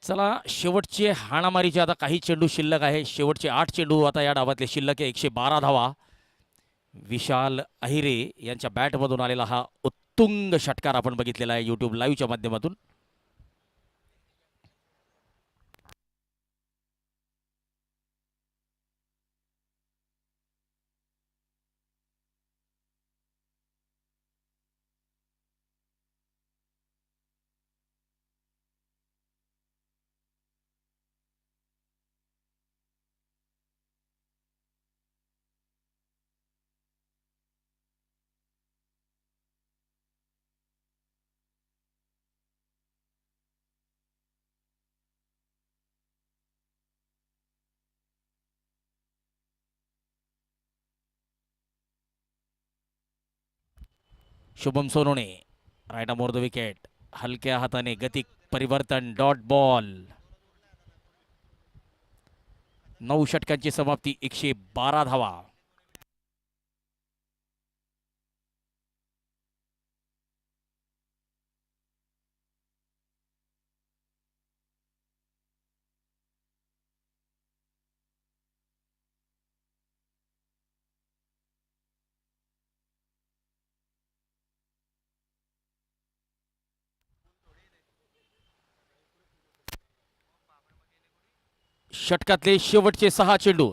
चला शेवटचे हाणामारीचे आता काही चेंडू शिल्लक आहे. शेवटचे 8 चेंडू आता या डावातले शिल्लक आहे. 112 धावा. विशाल अहिरे यांच्या बॅटमधून आलेला हा उत्तुंग षटकार आपण बघितलेला आहे YouTube लाईव्हच्या माध्यमातून. Shubham Sonone right more the wicket. हलक्या हाताने गती परिवर्तन. Dot ball. 9 षटकांची समाप्ती. 112 धावा. षटकातले शेवटचे 6 चेंडू.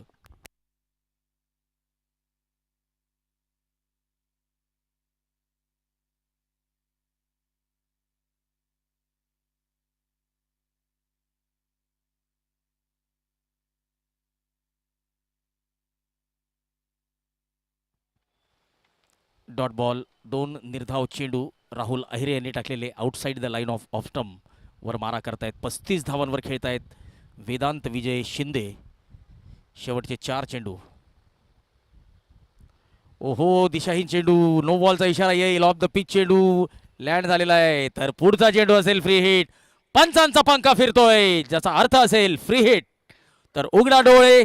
Dot ball. 2 निर्धाव चेंडू. राहुल अहिरे यांनी टाकलेले आउटसाइड द लाईन ऑफ ऑफस्टम वर मारा करतायत. 35 धावांवर खेळतायत वेदांत विजय शिंदे. शेवटचे 4 चेंडू. ओहो, दिशाहीन चेंडू. नो बॉलचा इशारा येईल. ऑफ द पिच चेंडू लँड झालेला आहे. तर पुढचा चेंडू असेल फ्री हिट. पंचांचा पंखा फिरतोय ज्याचा अर्थ असेल फ्री हिट. तर उघडा डोळे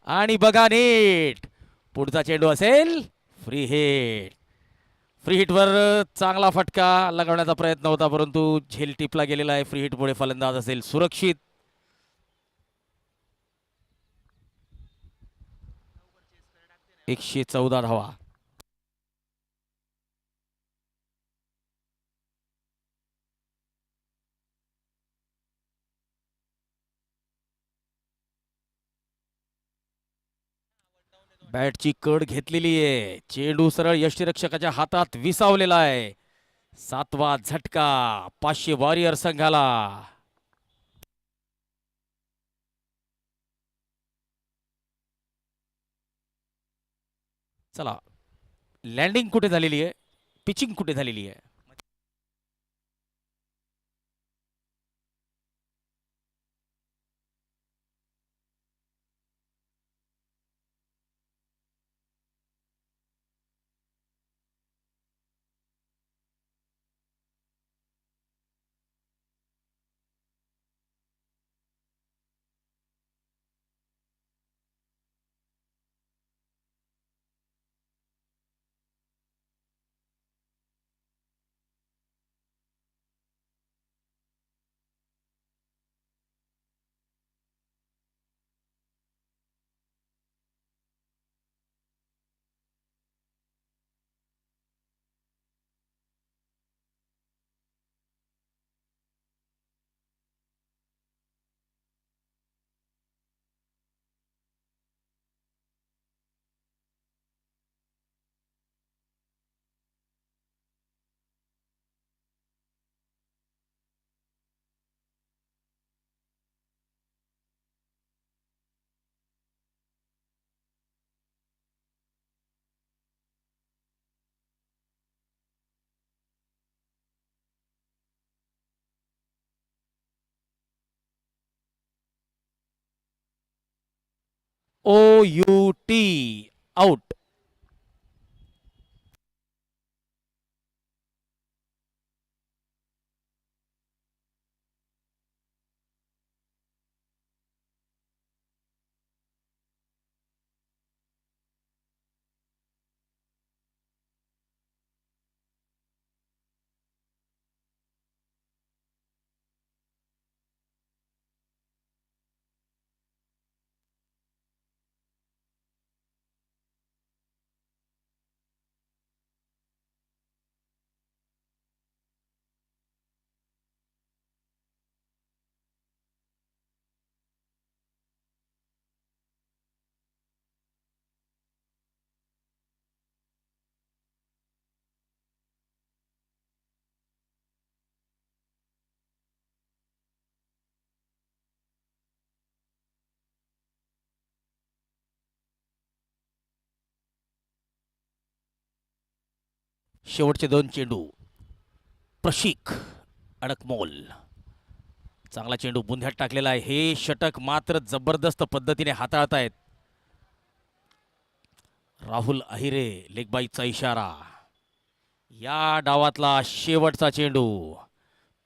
आणि बघा नीट. पुढचा चेंडू असेल फ्री हिट. फ्री हिटवर चांगला फटका लगावण्याचा प्रयत्न होता परंतु झेल टिपला गेलेला आहे. फ्री हिटमुळे फलंदाज असेल सुरक्षित. 114 धावा. बॅटची कड घेतलेली आहे. चेंडू सरळ यष्टीरक्षकाच्या हातात विसावलेला आहे. 7वा झटका 500 वॉरियर संघाला. चला, लँडिंग कुठे झालेली आहे, पिचिंग कुठे झालेली आहे. OUT out. शेवटचे 2 चेंडू. प्रशिक अडकमोल चांगला चेंडू बुंध्यात टाकलेला आहे. हे षटक मात्र जबरदस्त पद्धतीने हाताळतायत राहुल अहिरे. लेगबाईचा इशारा. या डावातला शेवटचा चेंडू.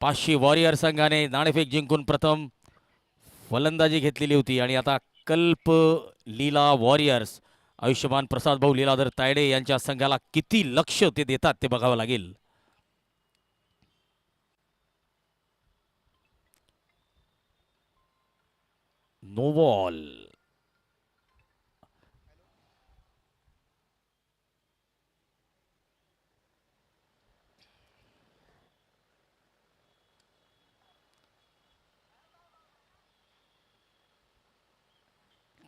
500 वॉरियर संघाने नाणेफेक जिंकून प्रथम फलंदाजी घेतलेली होती आणि आता कल्प लीला वॉरियर्स आयुष्यमान प्रसाद भाऊ लीलाधर तायडे यांच्या संघाला किती लक्ष ते देतात ते बघावं लागेल. No ball.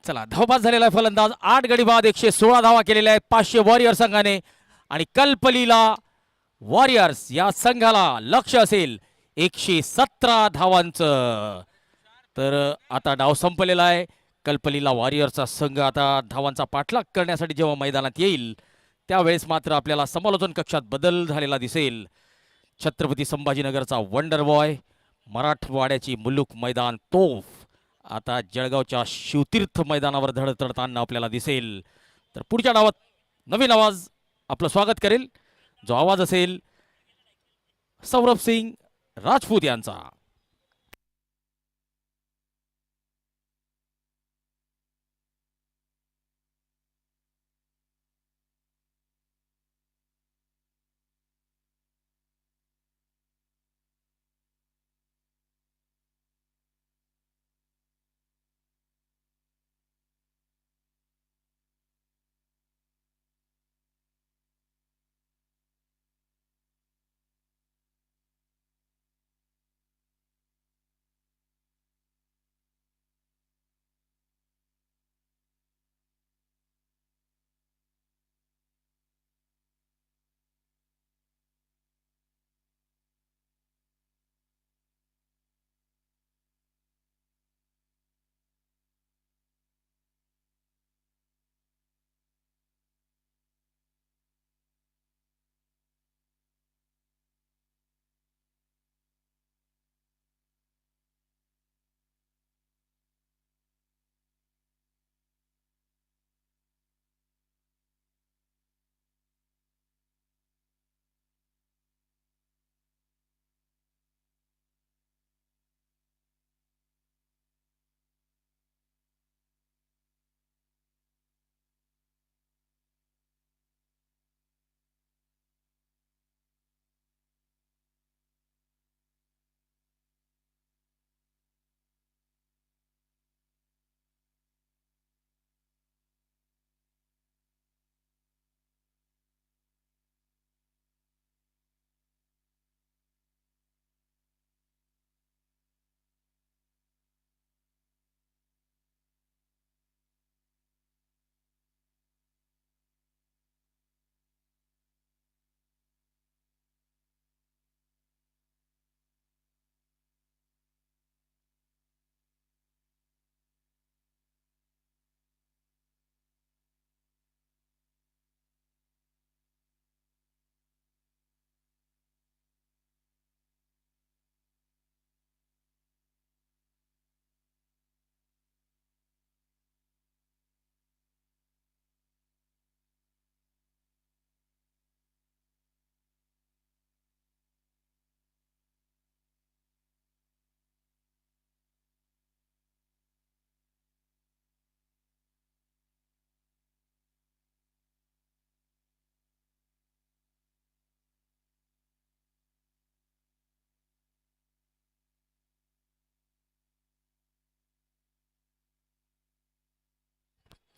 चला धावबाद झालेला आहे फलंदाज. 8 गडी बाद 116 धावा केलेल्या आहेत 500 वॉरियर संघाने आणि कल्पलीला वॉरियर्स या संघाला लक्ष असेल 117 धावांचं. तर आता डाव संपलेला आहे. कल्पलीला वॉरियर्सचा संघ आता धावांचा पाठलाग करण्यासाठी जेव्हा मैदानात येईल त्यावेळेस मात्र आपल्याला समालोचन कक्षात बदल झालेला दिसेल. छत्रपती संभाजीनगरचा वंडर बॉय, मराठवाड्याची मुलुक मैदान तोफ आता जळगावच्या शिवतीर्थ मैदानावर धडधडताना आपल्याला दिसेल. तर पुढच्या डावात नवीन आवाज आपलं स्वागत करेल. जो आवाज असेल सौरभ सिंग राजपूत यांचा.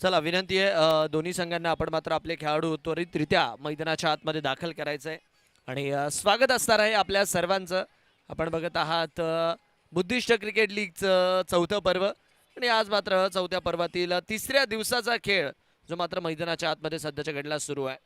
चला विनंती आहे दोन्ही संघांना आपण मात्र आपले खेळाडू त्वरितरित्या मैदानाच्या आतमध्ये दाखल करायचं आहे आणि स्वागत असणार आहे आपल्या सर्वांचं. आपण बघत आहात बुद्धिस्ट क्रिकेट लीगचं 4थं पर्व आणि आज मात्र 4थ्या पर्वातील 3ऱ्या दिवसाचा खेळ जो मात्र मैदानाच्या आतमध्ये सध्याच्या घडीला सुरू आहे.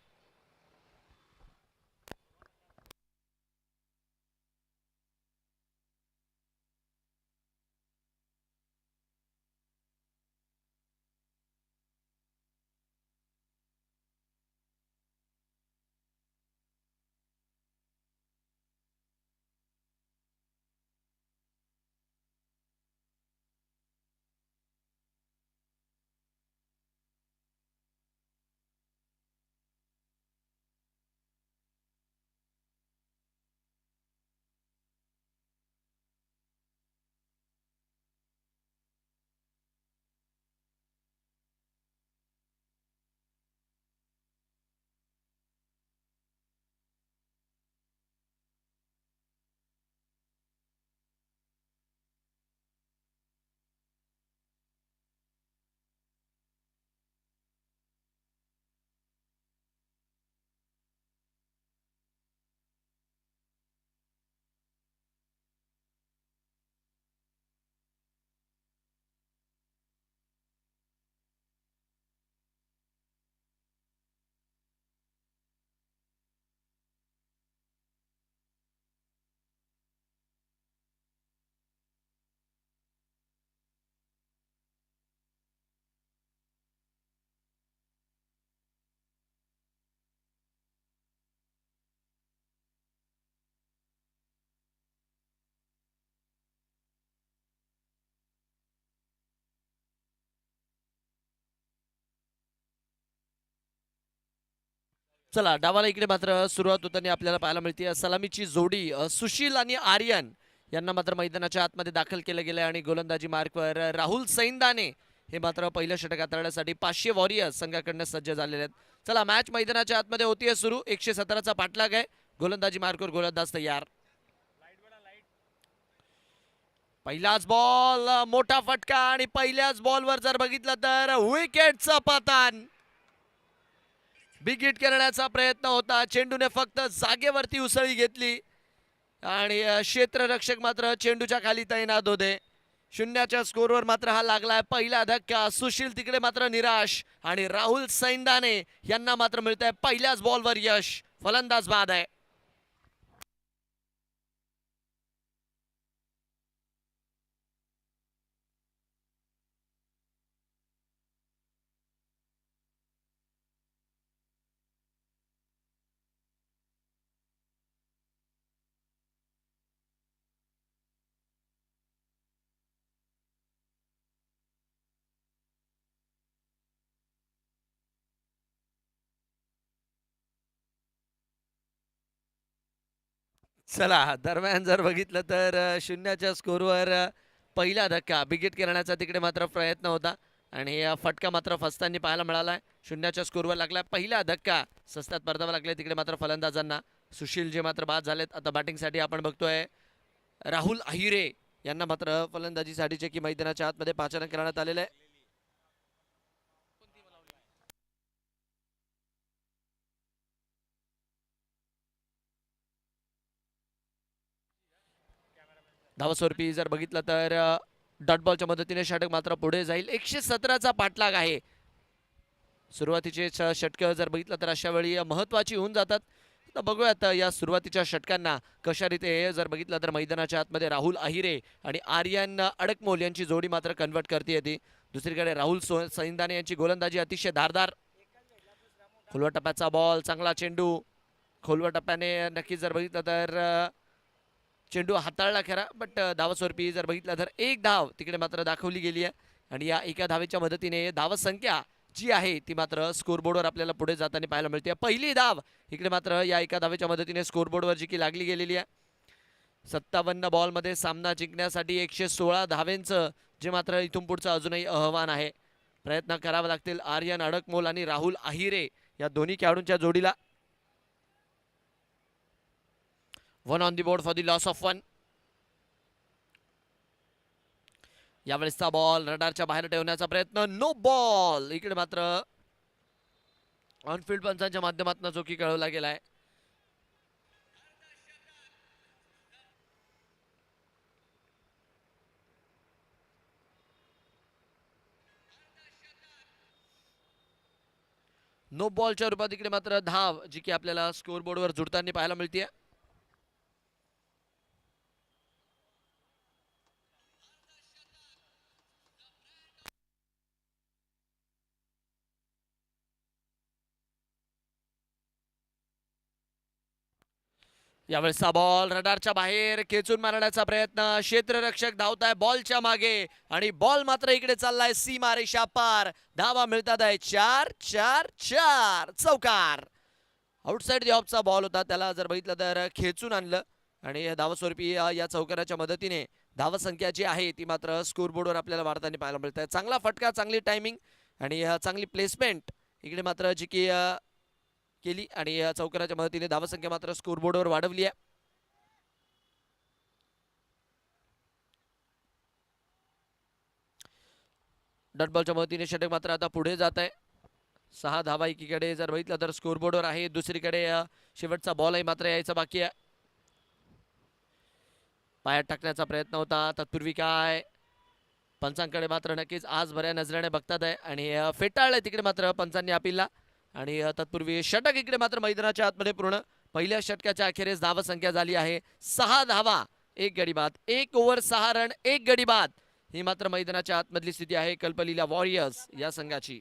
चला डावाला इकडे मात्र सुरुवात होताना आपल्याला पाहायला मिळते सलामीची जोडी सुशील आणि आर्यन यांना मात्र मैदानाच्या आतमध्ये दाखल केलं गेलं आणि गोलंदाजी मार्कवर राहुल सैंदाने हे मात्र पहिलं षटक हाताळण्यासाठी 500 वॉरियर्स संघाकडनं सज्ज झालेले आहेत. चला मॅच मैदानाच्या आतमध्ये होतीये सुरू. 117चा पाठलाग आहे. गोलंदाजी मार्कवर गोलंदाज तयार. पहिलाच बॉल मोठा फटका आणि पहिल्याच बॉलवर जर बघितलं तर विकेटचं पतन. बिग हिट करण्याचा प्रयत्न होता. चेंडूने फक्त जागेवरती उसळी घेतली आणि क्षेत्ररक्षक मात्र चेंडूच्या खाली तैनात होते. शून्याच्या स्कोरवर मात्र हा लागलाय पहिला धक्का. सुशील तिकडे मात्र निराश आणि राहुल सैंदाने यांना मात्र मिळतंय पहिल्याच बॉलवर यश. फलंदाज बाद आहे. चला दरम्यान जर बघितलं तर शून्याच्या स्कोरवर पहिला धक्का बिग करण्याचा तिकडे मात्र प्रयत्न होता आणि फटका मात्र फसताना पाहायला मिळालाय. शून्याच्या स्कोरवर लागला पहिला धक्का. सस्त्यात परतावा लागले तिकडे मात्र फलंदाजांना. सुशील जे मात्र बाद झालेत. आता बॅटिंगसाठी आपण बघतोय राहुल अहिरे यांना मात्र फलंदाजीसाठीचे की मैदानाच्या आतमध्ये पाचारण करण्यात आलेलं आहे. धावस्वरूपी जर बघितलं तर डॉट बॉलच्या मदतीने षटक मात्र पुढे जाईल. 117चा पाठलाग आहे. सुरुवातीचे षटक जर बघितलं तर अशा वेळी महत्वाची होऊन जातात. तर बघूयात या सुरुवातीच्या षटकांना कशा रीते जर बघितलं तर मैदानाच्या आतमध्ये राहुल अहिरे आणि आर्यन अडकमोल यांची जोडी मात्र कन्वर्ट करते येते. दुसरीकडे राहुल सैंदाने यांची गोलंदाजी अतिशय धारदार. खोलवा टप्प्याचा बॉल चांगला चेंडू. खोलवा टप्प्याने नक्कीच जर बघितलं तर चेंडू हाताळला खरा बट धावस्वरूपी जर बघितलं तर एक धाव तिकडे मात्र दाखवली गेली आहे आणि या एका धावेच्या मदतीने धावसंख्या जी आहे ती मात्र स्कोरबोर्डवर आपल्याला पुढे जाताना पाहायला मिळते. पहिली धाव इकडे मात्र या एका धावेच्या मदतीने स्कोरबोर्डवर जी की लागली गेलेली आहे. 57 बॉलमध्ये सामना जिंकण्यासाठी 116 धावेंचं जे मात्र इथून पुढचं अजूनही आव्हान आहे. प्रयत्न करावे लागतील आर्यन अडकमोल आणि राहुल अहिरे या दोन्ही खेळाडूंच्या जोडीला. 1 on the board for the loss of 1. यावेळेसचा बॉल रडारच्या बाहेर ठेवण्याचा प्रयत्न. No ball. इकडे मात्र ऑनफिल्ड पंचांच्या माध्यमातून चौकी कळवला गेलाय. नो बॉलच्या रूपात इकडे मात्र धाव जी की आपल्याला स्कोरबोर्डवर जुळताना पाहायला मिळते. यावेळेसचा बॉल रडारच्या बाहेर खेचून मारण्याचा प्रयत्न. क्षेत्ररक्षक धावताय बॉलच्या मागे आणि बॉल मात्र इकडे चाललाय सीमा रेषा पार. धावा मिळतात आहे 4-4-4. चौकार. आउटसाइड दी ऑफचा बॉल होता. त्याला जर बघितलं तर खेचून आणलं आणि धावस्वरूपी या चौकाराच्या मदतीने धावसंख्या जी आहे ती मात्र स्कोरबोर्डवर आपल्याला वाढताना पाहायला मिळत आहे. चांगला फटका चांगली टायमिंग आणि चांगली प्लेसमेंट इकडे मात्र जी की केली आणि चौकाराच्या मदतीने धावसंख्या मात्र स्कोरबोर्डवर वाढवली आहे. डॉट बॉलच्या मदतीने षटक मात्र आता पुढे जात आहे. 6 धावा एकीकडे जर बघितलं तर स्कोरबोर्डवर आहे. दुसरीकडे शेवटचा बॉल आहे मात्र यायचा बाकी आहे. पायात टाकण्याचा प्रयत्न होता. तत्पूर्वी काय पंचांकडे मात्र नक्कीच आज बऱ्या नजरेने बघतात आहे आणि फेटाळलंय तिकडे मात्र पंचांनी अपीलला आणि तत्पूर्वी षटक इकडे मात्र मैदानाच्या आतमध्ये पूर्ण. पहिल्या षटकाच्या अखेरीस धावसंख्या झाली आहे 6 धावा 1 गडी बाद. 1 ओव्हर 6 रन 1 गडी बाद. ही मात्र मैदानाच्या आतमधली स्थिती आहे कल्पलीला वॉरियर्स या संघाची.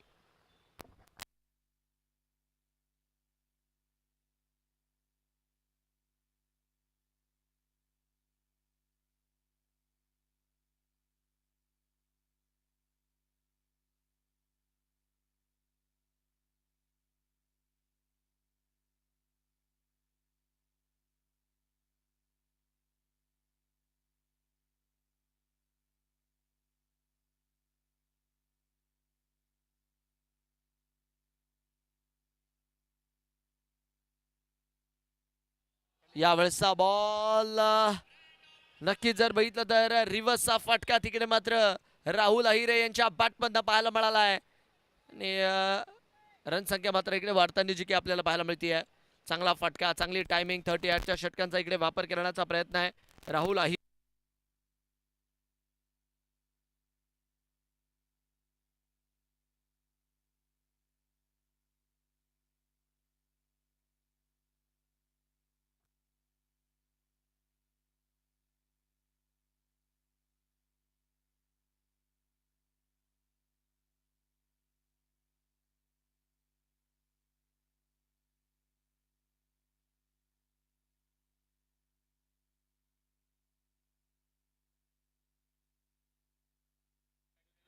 यावेळेसचा बॉल नक्कीच जर बघितलं तर रिव्हर्सचा फटका तिकडे मात्र राहुल अहिरे यांच्या बॅटमधनं पाहायला मिळाला आहे आणि रन संख्या मात्र इकडे वाढताना जी की आपल्याला पाहायला मिळते. चांगला फटका, चांगली टायमिंग, 38च्या षटकांचा इकडे वापर करण्याचा प्रयत्न आहे राहुल अहिरे.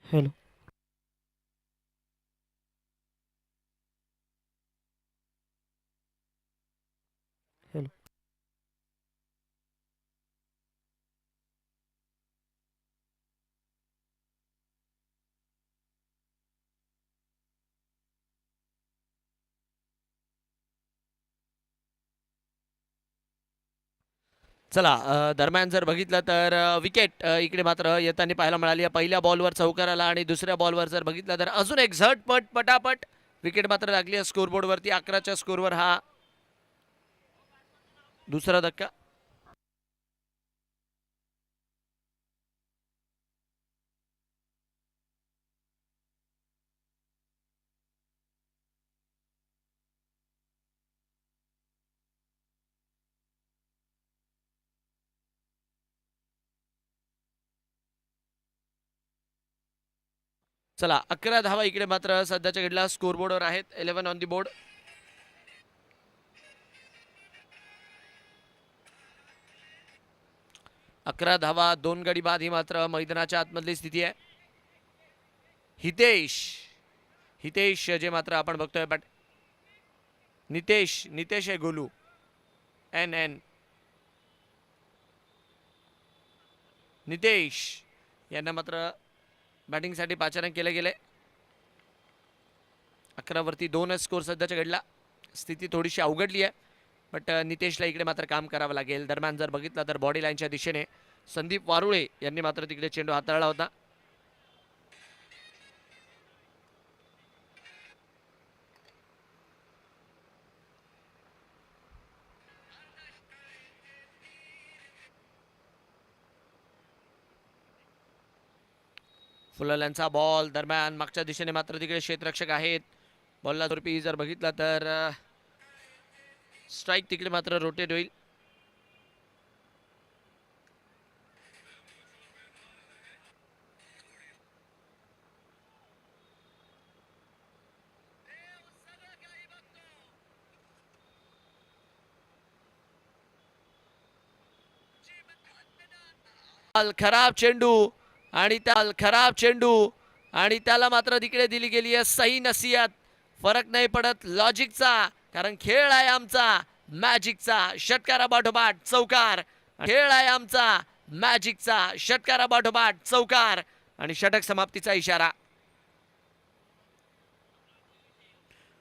हॅलो. हॅलो. चला दरम्यान जर बघितलं तर विकेट इकडे मात्र येताना पाहायला मिळाली आहे. पहिल्या बॉलवर चौकार आला आणि दुसऱ्या बॉलवर जर बघितलं तर अजून एक झटपट पटापट विकेट मात्र लागली आहे स्कोरबोर्डवरती. 11च्या स्कोरवर हा दुसरा धक्का. चला 11 धावा इकडे मात्र सध्याच्या घडीला स्कोरबोर्डवर आहेत. 11 ऑन दी बोर्ड. अकरा धावा 2 गडी बाद ही मात्र मैदानाच्या आतमधली स्थिती आहे. हितेश हितेश जे मात्र आपण बघतोय बट नितेश नितेश आहे गोलू एन एन नितेश यांना मात्र बॅटिंगसाठी पाचारण केले गेले. 11 वरती 2 स्कोर सध्याच्या घडला. स्थिती थोडीशी अवघडली आहे बट नितेशला इकडे मात्र काम करावं लागेल. दरम्यान जर बघितलं तर बॉडी लाईनच्या दिशेने संदीप वारुळे यांनी मात्र तिकडे चेंडू हाताळला होता. फुलल्यांचा बॉल. दरम्यान मागच्या दिशेने मात्र तिकडे क्षेत्ररक्षक आहेत. बॉलला स्वरूपी जर बघितला तर स्ट्राईक तिकडे मात्र रोटेट होईल. खराब चेंडू आणि त्याला मात्र तिकडे दिली गेली आहे सही नसीहत. फरक नाही पडत लॉजिकचा, कारण खेळ आहे आमचा मॅजिकचा. षटकारापाठोपाठ चौकार. खेळ आहे आमचा मॅजिकचा. षटकारापाठोपाठ चौकार आणि षटक समाप्तीचा इशारा.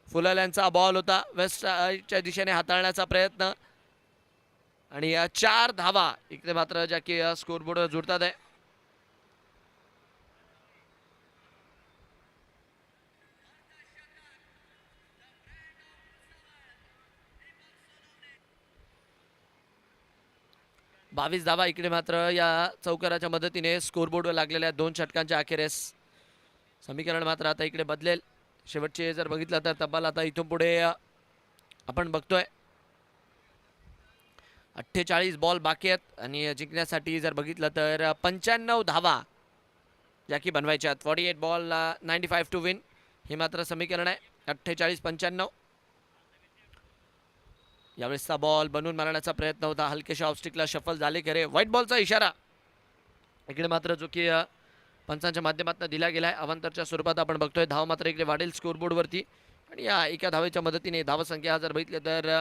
फुलाल्यांचा बॉल होता. वेस्टच्या दिशेने हाताळण्याचा प्रयत्न आणि 4 धावा इकडे मात्र ज्या की स्कोरबोर्डवर जुळतात आहे. बावीस धावा इकडे मात्र या चौकाराच्या मदतीने स्कोरबोर्डवर लागलेल्या 2 षटकांच्या अखेरीस. समीकरण मात्र आता इकडे बदलेल. शेवटचे जर बघितलं तर तब्बल आता इथून पुढे आपण बघतोय 48 बॉल बाकी आहेत आणि जिंकण्यासाठी जर बघितलं तर 95 धावा या की बनवायच्या आहेत. 48 बॉल 95 टू विन हे मात्र समीकरण आहे. 48-95. यावेळेसचा बॉल बनवून मारण्याचा प्रयत्न होता. हलकेशा ऑफस्टिकला शफल झाले खरे. व्हाईट बॉलचा इशारा इकडे मात्र जो की पंचांच्या माध्यमातून दिला गेला आहे. अवांतरच्या स्वरूपात आपण बघतोय. धाव मात्र इकडे वाढेल स्कोरबोर्डवरती आणि या एका धावेच्या मदतीने धावसंख्या जर बघितले तर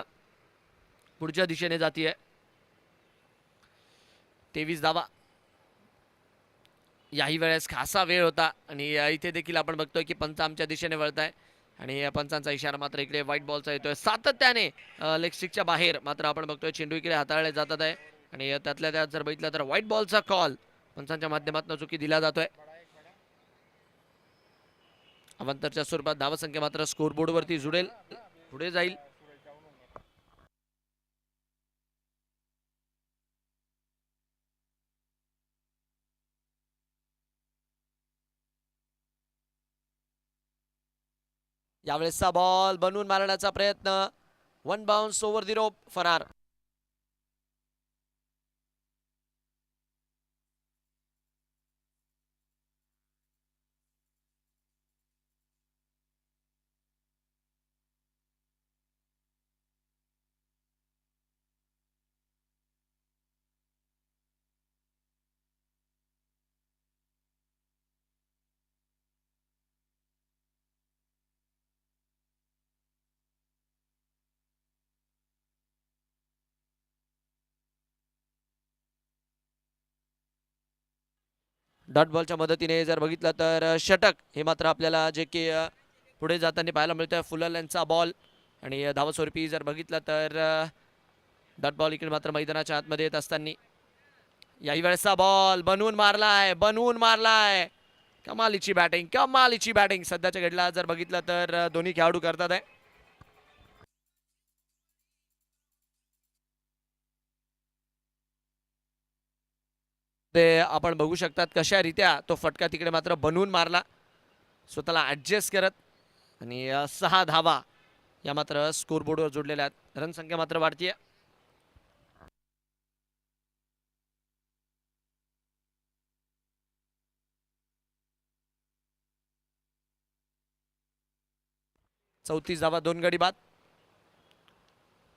पुढच्या दिशेने जातीये. 23 धावा याही वेळेस खासा वेळ होता आणि इथे देखील आपण बघतोय की पंच आमच्या दिशेने वळत आहे. आणि या पंचांचा इशारा मात्र इकडे व्हाईट बॉलचा येतोय सातत्याने लेग स्टिकच्या बाहेर मात्र आपण बघतोय चेंडू इकडे हाताळले जातात आहे आणि त्यातल्या त्यात जर बघितलं तर व्हाईट बॉलचा कॉल पंचांच्या माध्यमातून चुकी दिला जातोय. अवांतरच्या स्वरूपात धावसंख्या मात्र स्कोरबोर्ड वरती जुडेल पुढे जाईल. यावेळेसचा बॉल बनवून मारण्याचा प्रयत्न 1 बाउन्स ओव्हर द रोप फरार. डॉट बॉलच्या मदतीने जर बघितलं तर षटक हे मात्र आपल्याला जे की पुढे जाताना पाहायला मिळतोय. फुलर यांचा बॉल आणि धावस्वरूपी जर बघितलं तर डॉट बॉल इकडे मात्र मैदानाच्या आतमध्ये येत असताना याही वेळेसचा बॉल बनवून मारलाय. कमालीची बॅटिंग सध्याच्या घडला जर बघितलं तर दोन्ही खेळाडू करतात आहे. ते आपण बघू शकतात कशा रीत्या तो फटका तिकडे मात्र बनवून मारला स्वतःला ऍडजस्ट करत आणि 6 धावा या मात्र स्कोरबोर्डवर जोडलेल्या आहेत. रनसंख्या मात्र वाढतीये. चौतीस धावा 2 गडी बाद.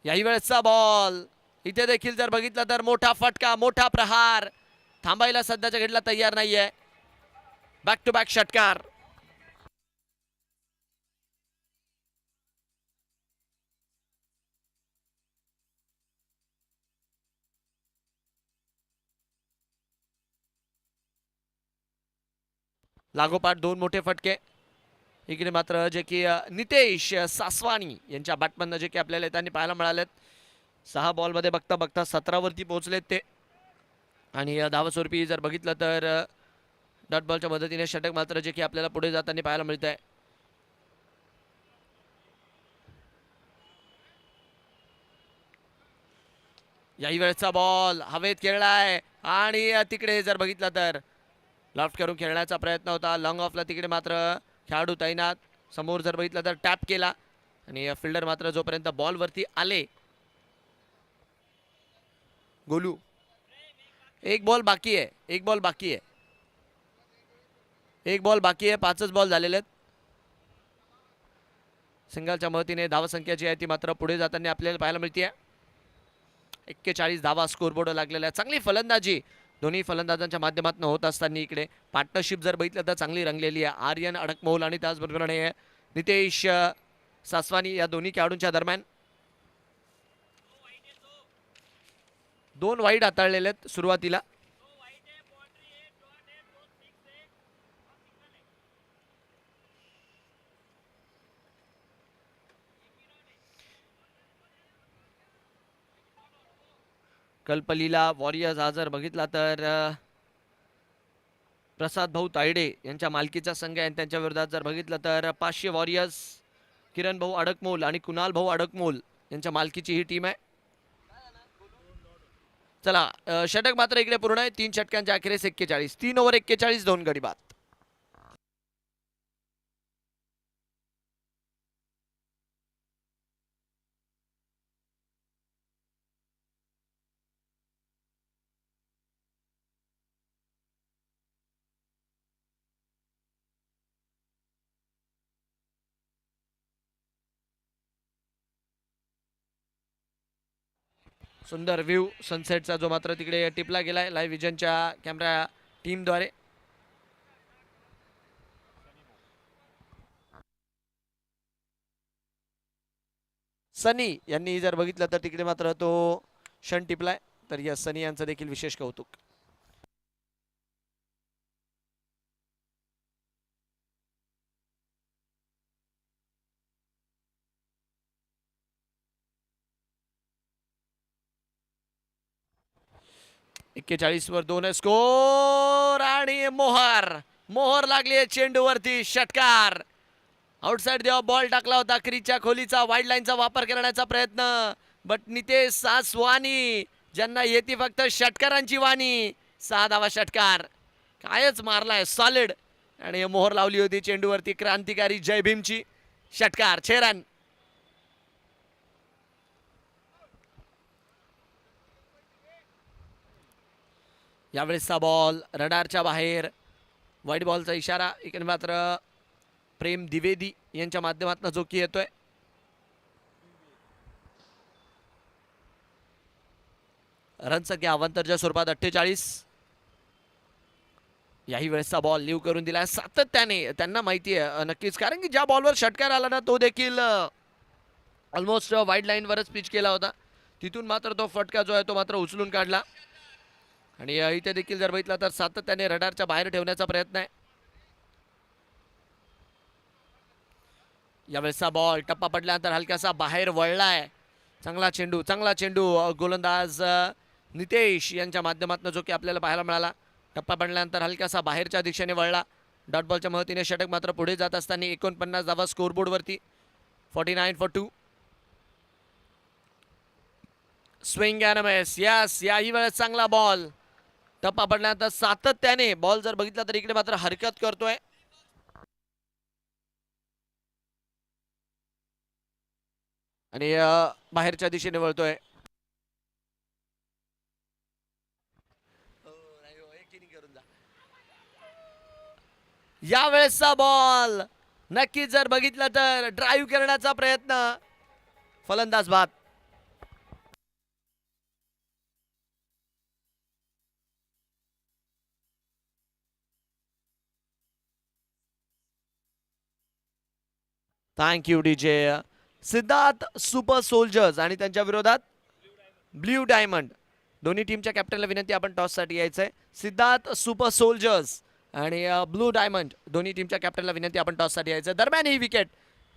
याही वेळेसचा बॉल इथे देखील जर बघितलं तर मोठा फटका मोठा प्रहार थांबायला सध्याच्या घडला तयार नाहीये. बॅक टू बॅक षटकार. लागोपाठ 2 मोठे फटके इकडे मात्र जे की नितेश सासवानी यांच्या बॅटमॅननं जे की आपल्याला त्यांनी पाहायला मिळालेत. 6 बॉलमध्ये बघता बघता 17 वरती पोहोचलेत ते आणि धावस्वरूपी जर बघितलं तर डॉट बॉलच्या मदतीने षटक मात्र जे की आपल्याला पुढे जाताना पाहायला मिळत आहे. याही वेळेचा बॉल हवेत खेळलाय आणि तिकडे जर बघितलं तर लॉफ्ट करून खेळण्याचा प्रयत्न होता. लॉंग ऑफला तिकडे मात्र खेळाडू तैनात. समोर जर बघितलं तर टॅप केला आणि फिल्डर मात्र जोपर्यंत बॉलवरती आले. गोलू एक बॉल बाकी आहे. 5च बॉल झालेले आहेत. सिंगलच्या मदतीने धावसंख्या जी आहे ती मात्र पुढे जाताना आपल्याला पाहायला मिळते. 41 धावा स्कोरबोर्ड लागलेला आहे. चांगली फलंदाजी दोन्ही फलंदाजांच्या माध्यमातून होत असताना इकडे पार्टनरशिप जर बघितलं तर चांगली रंगलेली आहे. आर्यन अडकमोल आणि त्याचबरोबरीने नितेश सासवानी या दोन्ही खेळाडूंच्या दरम्यान 2 वाईड हाताळलेले आहेत सुरुवातीला. कल्पलीला वॉरियर्स हा जर बघितला तर प्रसाद भाऊ तायडे यांच्या मालकीचा संघ आहे. त्यांच्या विरोधात जर बघितलं तर 500 वॉरियर्स किरण भाऊ अडकमोल आणि कुणाल भाऊ अडकमोल यांच्या मालकीची ही टीम आहे. चला षटक मात्र इकडे पूर्ण आहे. 3 षटकांच्या अखेरीस 41 3 ओव्हर 41 2 गडी बाद. सुंदर व्ह्यू सनसेटचा जो मात्र तिकडे टिपला गेलाय लाईव्ह विजनच्या कॅमेरा टीमद्वारे. सनी यांनी जर बघितलं तर तिकडे मात्र तो क्षण टिपलाय. तर या सनी यांचं देखील विशेष कौतुक. 41 वर 2 स्कोर आणि मोहर लागली आहे चेंडूवरती. षटकार. आउटसाइड देवा बॉल टाकला होता क्रीजच्या खोलीचा. वाईड लाईनचा वापर करण्याचा प्रयत्न, बट नितेश सासवानी ज्यांना येते फक्त षटकारांची वाणी. 6 धावा षटकार. कायच मारलाय सॉलिड. आणि मोहर लावली होती चेंडूवरती क्रांतिकारी जय भीमची. षटकार 6 रन. यावेळेसचा बॉल रडारच्या बाहेर. वाईट बॉलचा इशारा. इकडे मात्र प्रेम द्विवेदी यांच्या माध्यमातून जो की येतोय. रन संख्या अवांतरच्या स्वरूपात 48. याही वेळेसचा बॉल लिव्ह करून दिला सातत्याने. त्यांना माहिती आहे नक्कीच, कारण की ज्या बॉलवर षटकार आला ना तो देखील ऑलमोस्ट वाईड लाईनवरच पिच केला होता. तिथून मात्र तो फटका जो आहे तो मात्र उचलून काढला. आणि इथे देखील जर बघितला तर सातत्याने रडारच्या बाहेर ठेवण्याचा प्रयत्न आहे. यावेळेसचा बॉल टप्पा पडल्यानंतर हलकासा बाहेर वळलाय. चांगला चेंडू गोलंदाज नितेश यांच्या माध्यमातून जो की आपल्याला पाहायला मिळाला. टप्पा पडल्यानंतर हलकासा बाहेरच्या दिशेने वळला. डॉट बॉलच्या मदतीने षटक मात्र पुढे जात असताना 49 धावा स्कोरबोर्डवरती. 49 for 2. Swing and miss. Yes, याही वेळेस चांगला बॉल. टप्पा पडल्यानंतर सातत्याने बॉल जर बघितला तर इकडे मात्र हरकत करतोय. आणि बाहेरच्या दिशेने वळतोय. यावेळेसचा बॉल नक्कीच जर बघितलं तर ड्राईव्ह करण्याचा प्रयत्न. फलंदाज बाद. Thank you DJ. Siddharth super soldiers आणि त्यांच्या विरोधात ब्ल्यू डायमंड. दोन्ही टीमच्या कॅप्टनला विनंती आपण टॉससाठी यायचंय. सिद्धार्थ सुपर सोल्जर्स आणि ब्लू डायमंड दोन्ही टीमच्या कॅप्टनला विनंती आपण टॉससाठी यायचं. दरम्यान ही विकेट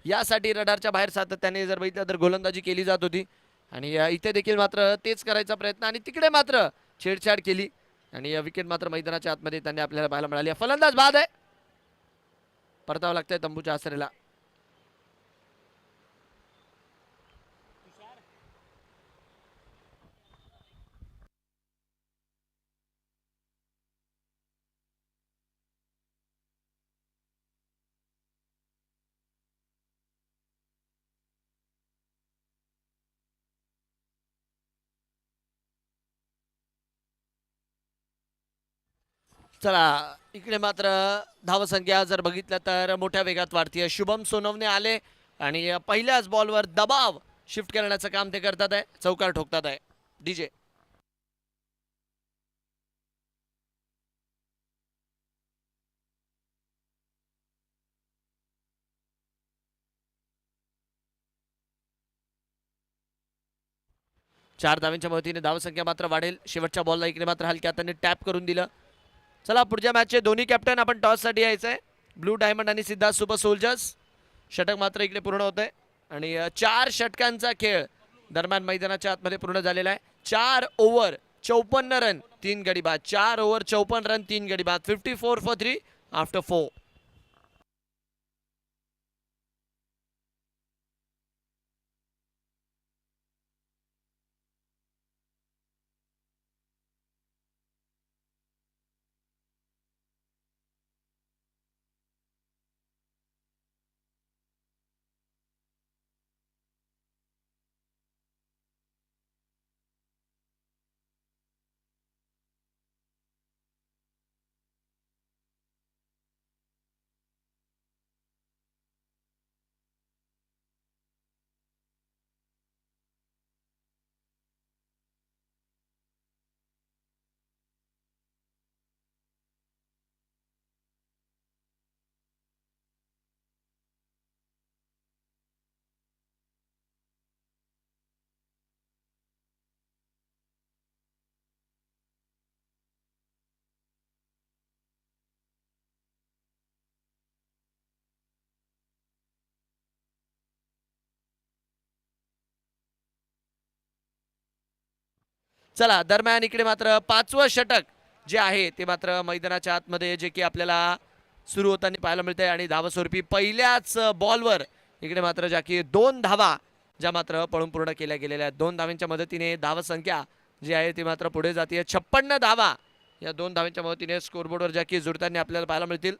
यासाठी रडारच्या बाहेर सातत्याने जर बघितलं तर गोलंदाजी केली जात होती. आणि इथे देखील मात्र तेच करायचा प्रयत्न आणि तिकडे मात्र छेडछाड केली. आणि विकेट मात्र मैदानाच्या आतमध्ये त्यांनी आपल्याला पाहायला मिळाली. फलंदाज बाद आहे. परतावं लागतंय तंबूच्या आसरेला. चला इकडे मात्र धावसंख्या जर बघितलं तर मोठ्या वेगात वाढतीये. शुभम सोनवणे आले आणि पहिल्याच बॉलवर दबाव शिफ्ट करण्याचं काम ते करतात आहे. चौकार ठोकतात आहे डीजे. चार धावांच्या मदतीने धावसंख्या मात्र वाढेल. शेवटच्या बॉलला इकडे मात्र हलक्या हाताने टॅप करून दिलं. चला पुढच्या मॅचचे दोन्ही कॅप्टन आपण टॉससाठी यायचंय. ब्लू डायमंड आणि सिद्धार्थ सुपर सोल्जर्स. षटक मात्र इकडे पूर्ण होत आहे आणि 4 षटकांचा खेळ दरम्यान मैदानाच्या आतमध्ये पूर्ण झालेला आहे. 4 ओव्हर 54 रन 3 गडी बाद. 4 ओव्हर 54 रन 3 गडी बाद. 54 for 3 आफ्टर 4. चला दरम्यान इकडे मात्र 5वं षटक जे आहे ते मात्र मैदानाच्या आतमध्ये जे की आपल्याला सुरू होताना पाहायला मिळते आणि धावस्वरूपी पहिल्याच बॉलवर इकडे मात्र ज्या की 2 धावा ज्या मात्र पळून पूर्ण केल्या गेलेल्या आहेत. 2 धावांच्या मदतीने धावसंख्या जी आहे ती मात्र पुढे जाते. 56 धावा या 2 धावांच्या मदतीने स्कोरबोर्डवर ज्या की जुळताना आपल्याला पाहायला मिळतील.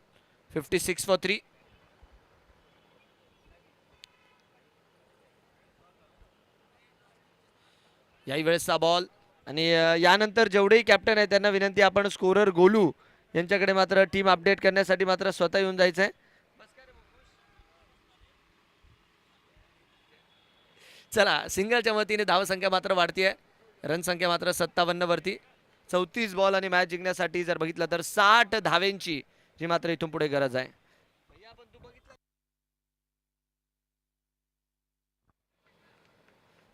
56 फॉर 3. याही वेळेसचा बॉल आणि यानंतर जेवढेही कॅप्टन आहेत त्यांना विनंती आपण स्कोरर गोलू यांच्याकडे मात्र टीम अपडेट करण्यासाठी मात्र स्वतः येऊन जायचं आहे. चला सिंगलच्या वतीने धावसंख्या मात्र वाढतीये. रनसंख्या मात्र 57 वरती. 34 बॉल आणि मॅच जिंकण्यासाठी जर बघितलं तर 60 धावेंची जी मात्र इथून पुढे गरज आहे.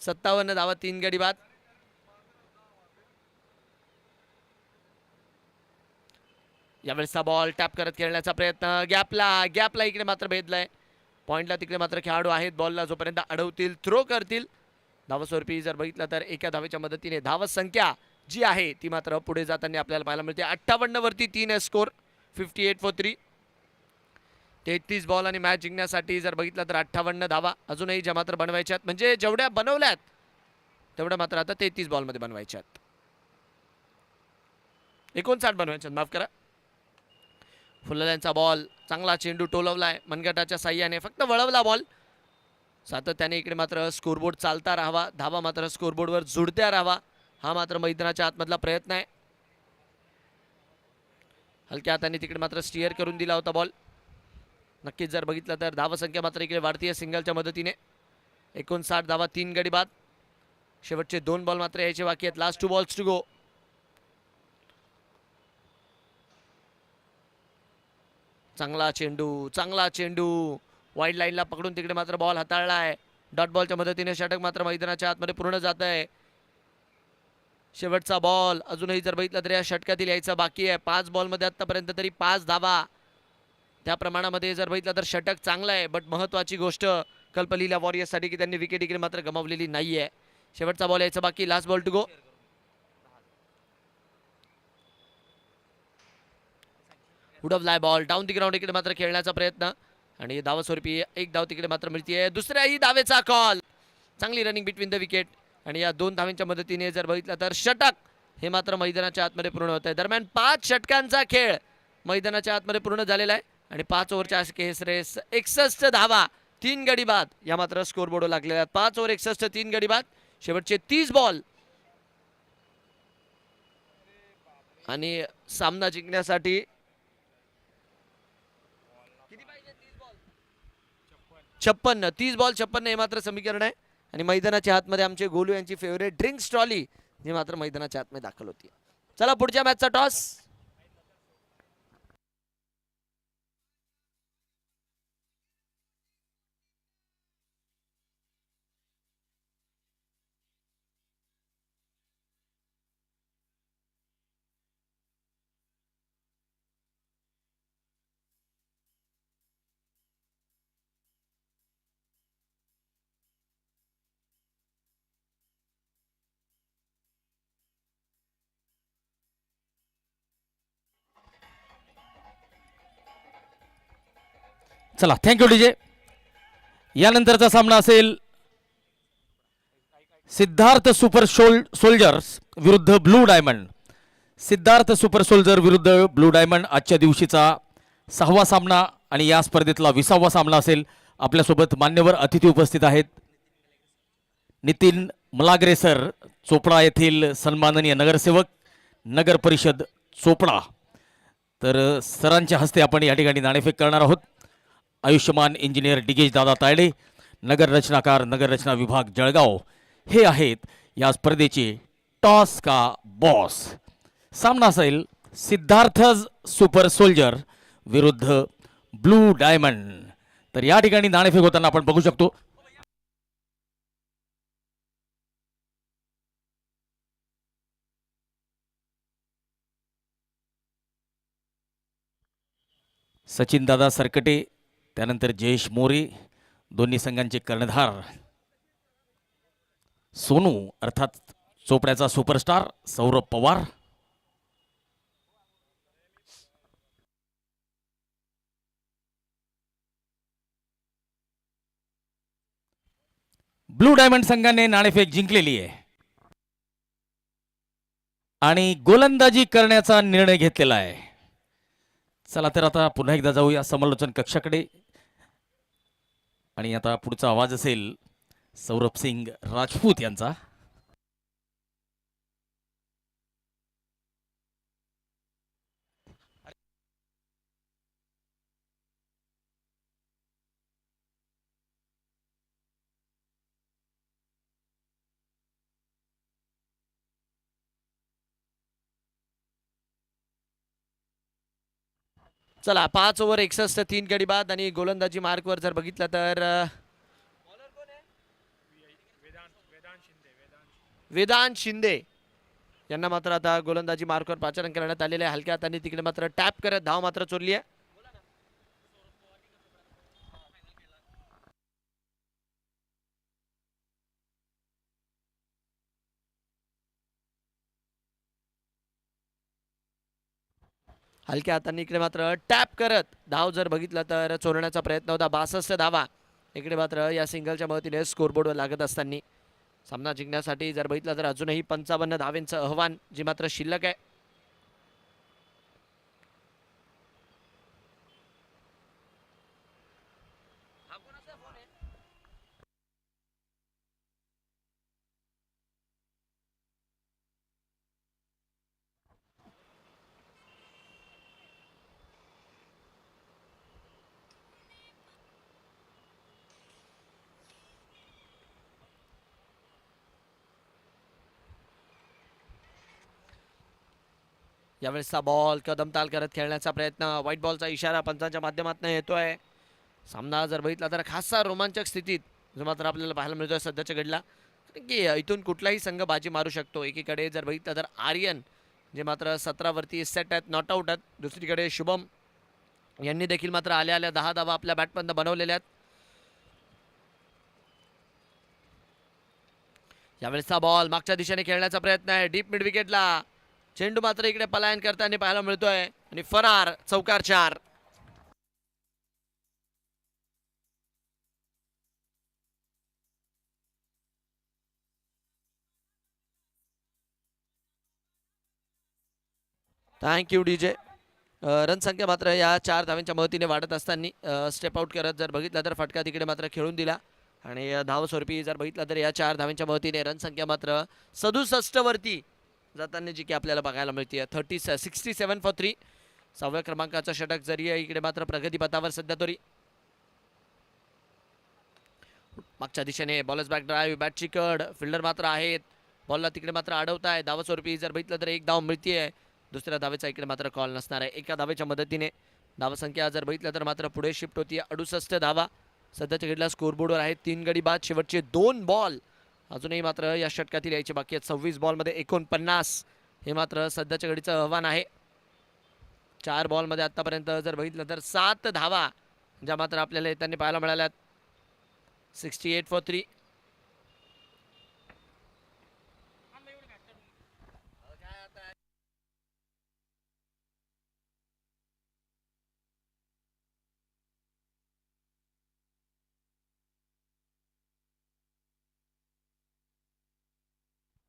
57 धावा 3 गडी बाद. यावेळेसचा बॉल टॅप करत खेळण्याचा प्रयत्न. गॅपला इकडे मात्र भेदलाय. पॉइंटला तिकडे मात्र खेळाडू आहेत. बॉलला जोपर्यंत अडवतील थ्रो करतील. धावस्वरूपी जर बघितलं तर एका धावेच्या मदतीने धावसंख्या जी आहे ती मात्र पुढे जाताना आपल्याला पाहायला मिळते. 58 वरती 3 आहे स्कोर. 58 फॉर 3. 33 बॉल आणि मॅच जिंकण्यासाठी जर बघितलं तर 58 धावा अजूनही ज्या मात्र बनवायच्यात. म्हणजे जेवढ्या बनवल्यात तेवढ्या मात्र आता 33 बॉलमध्ये बनवायच्यात. 59 बनवायच्यात, माफ करा. फुलल्यांचा बॉल चांगला चेंडू टोलवलाय मनगटाच्या साह्याने. फक्त वळवला बॉल. सातत्याने इकडे मात्र स्कोरबोर्ड चालता राहावा. धावा मात्र स्कोरबोर्डवर जुडत्या राहावा. हा मात्र मैदानाच्या आतमधला प्रयत्न आहे. हलक्या हाताने तिकडे मात्र स्टिअर करून दिला होता बॉल. नक्कीच जर बघितलं तर धावसंख्या मात्र इकडे वाढतीये सिंगलच्या मदतीने. 59 धावा 3 गडी बाद. शेवटचे 2 बॉल मात्र यायचे बाकी आहेत. Last 2 balls to go. चांगला चेंडू वाईड लाईनला पकडून तिकडे मात्र बॉल हाताळलाय. डॉट बॉलच्या मदतीने षटक मात्र मैदानाच्या आतमध्ये पूर्ण जात आहे. शेवटचा बॉल अजूनही जर बघितलं तर या षटकातील यायचं बाकी आहे. 5 बॉलमध्ये आतापर्यंत तरी 5 धावा. त्या प्रमाणामध्ये जर बघितलं तर षटक चांगलं आहे. बट महत्वाची गोष्ट कल्पलीला वॉरियर्ससाठी की त्यांनी विकेट इकडे मात्र गमावलेली नाहीये. शेवटचा बॉल यायचा बाकी. Last ball to go. उडवलाय बॉल डाऊन द ग्राउंड. इकडे मात्र खेळण्याचा प्रयत्न आणि धावस्वरूपी एक धाव तिकडे मात्र मिळतीये. दुसऱ्याही धावेचा कॉल. चांगली रनिंग बिटवीन द विकेट आणि या 2 धावांच्या मदतीने जर बघितलं तर षटक हे मात्र मैदानाच्या आतमध्ये पूर्ण होत आहे. दरम्यान 5 षटकांचा खेळ मैदानाच्या आतमध्ये पूर्ण झालेला आहे आणि 5 ओव्हरच्या रेस 61 धावा 3 गडी बाद या मात्र स्कोरबोर्ड लागलेल्या आहेत. 5 ओव्हर 61 3 गडी बाद. शेवटचे 30 बॉल आणि सामना जिंकण्यासाठी 56 30 बॉल 56 हे मात्र समीकरण आहे. आणि मैदानाच्या आतमध्ये आमचे गोलू यांची फेवरेट ड्रिंक्स ट्रॉली ही मात्र मैदानाच्या आतमध्ये दाखल होती. चला पुढच्या मॅचचा टॉस. चला थँक्यू डीजे. यानंतरचा सामना असेल सिद्धार्थ सुपर सोल्जर्स विरुद्ध blue diamond. Siddharth super soldier विरुद्ध ब्लू डायमंड आजच्या दिवशीचा 6वा सामना आणि या स्पर्धेतला 20वा सामना असेल. आपल्यासोबत मान्यवर अतिथी उपस्थित आहेत. नितीन मलाग्रे सर, चोपडा येथील सन्माननीय नगरसेवक, नगर परिषद चोपडा. तर सरांच्या हस्ते आपण या ठिकाणी नाणेफेक करणार आहोत. आयुष्यमान इंजिनियर डिगेश दादा तायडे, नगर रचनाकार, नगर रचना विभाग जळगाव हे आहेत या स्पर्धेचे टॉस का बॉस. सामना असेल सिद्धार्थ सुपर सोल्जर विरुद्ध ब्लू डायमंड. तर या ठिकाणी नाणेफेक होताना आपण बघू शकतो सचिन दादा सरकटे, त्यानंतर जयेश मोरे, दोन्ही संघांचे कर्णधार सोनू अर्थात चोपड्याचा superstar Saurabh Pawar. Blue diamond संघाने नाणेफेक जिंकलेली आहे आणि गोलंदाजी करण्याचा निर्णय घेतलेला आहे. चला तर आता पुन्हा एकदा जाऊया समालोचन कक्षाकडे आणि आता पुढचा आवाज असेल सौरभ सिंग राजपूत यांचा. चला 5 ओव्हर 61 3 गडी बाद आणि गोलंदाजी मार्कवर जर बघितलं तर वेदांत शिंदे यांना मात्र आता गोलंदाजी मार्कवर पाचारण करण्यात आलेले आहे. हलक्या हाताने तिकडे मात्र टॅप करत धाव मात्र चोरली आहे. हलक्या हाताने इकडे मात्र टॅप करत धाव जर बघितलं तर चोरण्याचा प्रयत्न होता. 62 धावा इकडे मात्र या सिंगलच्या मदतीने स्कोरबोर्डवर लागत असताना सामना जिंकण्यासाठी जर बघितलं तर अजूनही 55 धावेंचं आव्हान जी मात्र शिल्लक आहे. यावेळेसचा बॉल कदमताल करत खेळण्याचा प्रयत्न. व्हाईट बॉलचा इशारा पंचांच्या माध्यमातून येतोय. सामना जर बघितला तर खासा रोमांचक स्थितीत जो मात्र आपल्याला पाहायला मिळतोय सध्याच्या घडला, की इथून कुठलाही संघ बाजी मारू शकतो. एकीकडे जर बघितलं तर आर्यन जे मात्र 17 वरती सेट आहेत, नॉट आउट आहेत. दुसरीकडे शुभम यांनी देखील मात्र आल्या आल्या 10 धावा आपल्या बॅटपर्यंत बनवलेल्या आहेत. यावेळेसचा बॉल मागच्या दिशेने खेळण्याचा प्रयत्न आहे. डीप मिड विकेटला चेंडू मात्र इकडे पलायन करताना पाहायला मिळतोय आणि फरार. चौकार 4. Thank you DJ. रन संख्या मात्र या 4 धावांच्या मदतीने वाढत असताना स्टेप आउट करत जर बघितलं तर फटका तिकडे मात्र खेळून दिला आणि धाव स्वरूपी जर बघितलं तर या 4 धावांच्या मदतीने रन संख्या मात्र 67 वरती जाताना जी की आपल्याला बघायला मिळते. 67 फॉर 3. 6व्या क्रमांकाचा षटक जरी इकडे मात्र प्रगतीपथावर सध्या तरी. मागच्या दिशेने बॉलर्स बॅक ड्राईव्ह, बॅटची कड, फिल्डर मात्र आहेत. बॉलला तिकडे मात्र अडवताय. धाव स्वरूपी जर बघितलं तर एक धाव मिळतीये. दुसऱ्या धावेचा इकडे मात्र कॉल नसणार आहे. एका धावेच्या मदतीने धावसंख्या जर बघितलं तर मात्र पुढे शिफ्ट होती. 68 धावा सध्याच्या घडीला स्कोरबोर्डवर आहेत. 3 गडी बाद. शेवटचे 2 बॉल अजूनही मात्र या षटकातील यायचे बाकी आहेत. 26 बॉलमध्ये 49 हे मात्र सध्याच्या घडीचं आव्हान आहे. 4 बॉलमध्ये आतापर्यंत जर बघितलं तर 7 धावा ज्या मात्र आपल्याला येताना पाहायला मिळाल्यात. 68 फॉर 3.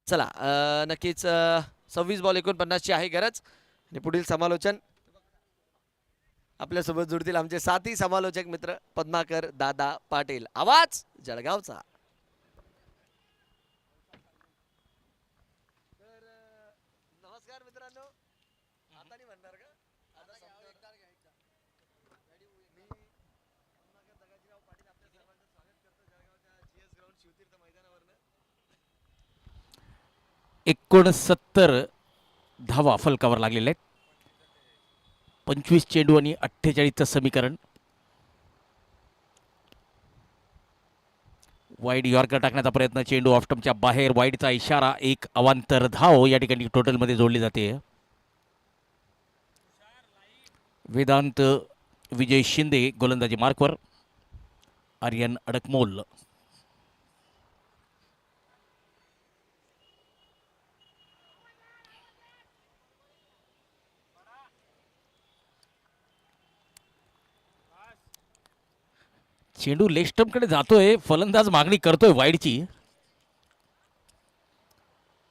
चला नक्कीच 26 बॉल 49 ची आहे गरज. आणि पुढील समालोचन आपल्यासोबत जुडतील आमचे साथी समालोचक मित्र पद्माकर दादा पाटील. आवाज जळगावचा. नमस्कार मित्रांनो. आता नाही म्हणणार का? आता पद्माकर दगाजीराव पाटील आपल्या सर्वांचं स्वागत करतो जळगावच्या जीएस ग्राउंड शिवतीर्थ मैदानावर. 69 धावा फलकावर लागलेल्या आहेत. 25 चेंडू आणि 48चं समीकरण. वाईड यॉर्कर टाकण्याचा प्रयत्न. चेंडू ऑफस्टंपच्या बाहेर. वाईडचा इशारा. एक अवांतर धाव या ठिकाणी टोटलमध्ये जोडली जाते. वेदांत विजय शिंदे गोलंदाजी मार्कवर. आर्यन अडकमोल. चेंडू लेग स्टंपकडे जातोय, फलंदाज मागणी करतोय वाईडची,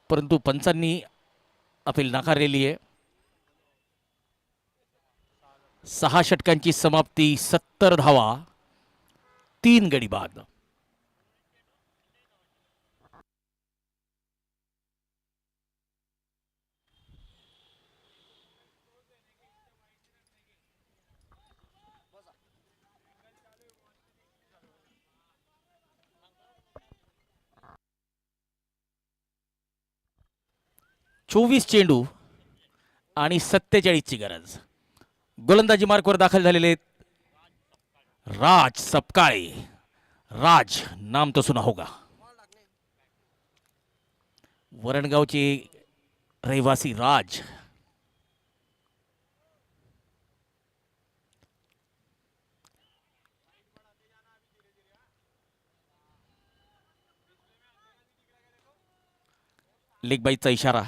परंतु पंचांनी अपील नाकारलेली आहे. 6 षटकांची समाप्ती, 70 धावा, 3 गडी बाद. चोवीस चेंडू आणि 47ची गरज. गोलंदाजी मार्कवर दाखल झालेले आहेत राज सपकाळे. राज नाम तो सुना होगा. वरणगावचे रहिवासी राज. लेग बाईचा इशारा.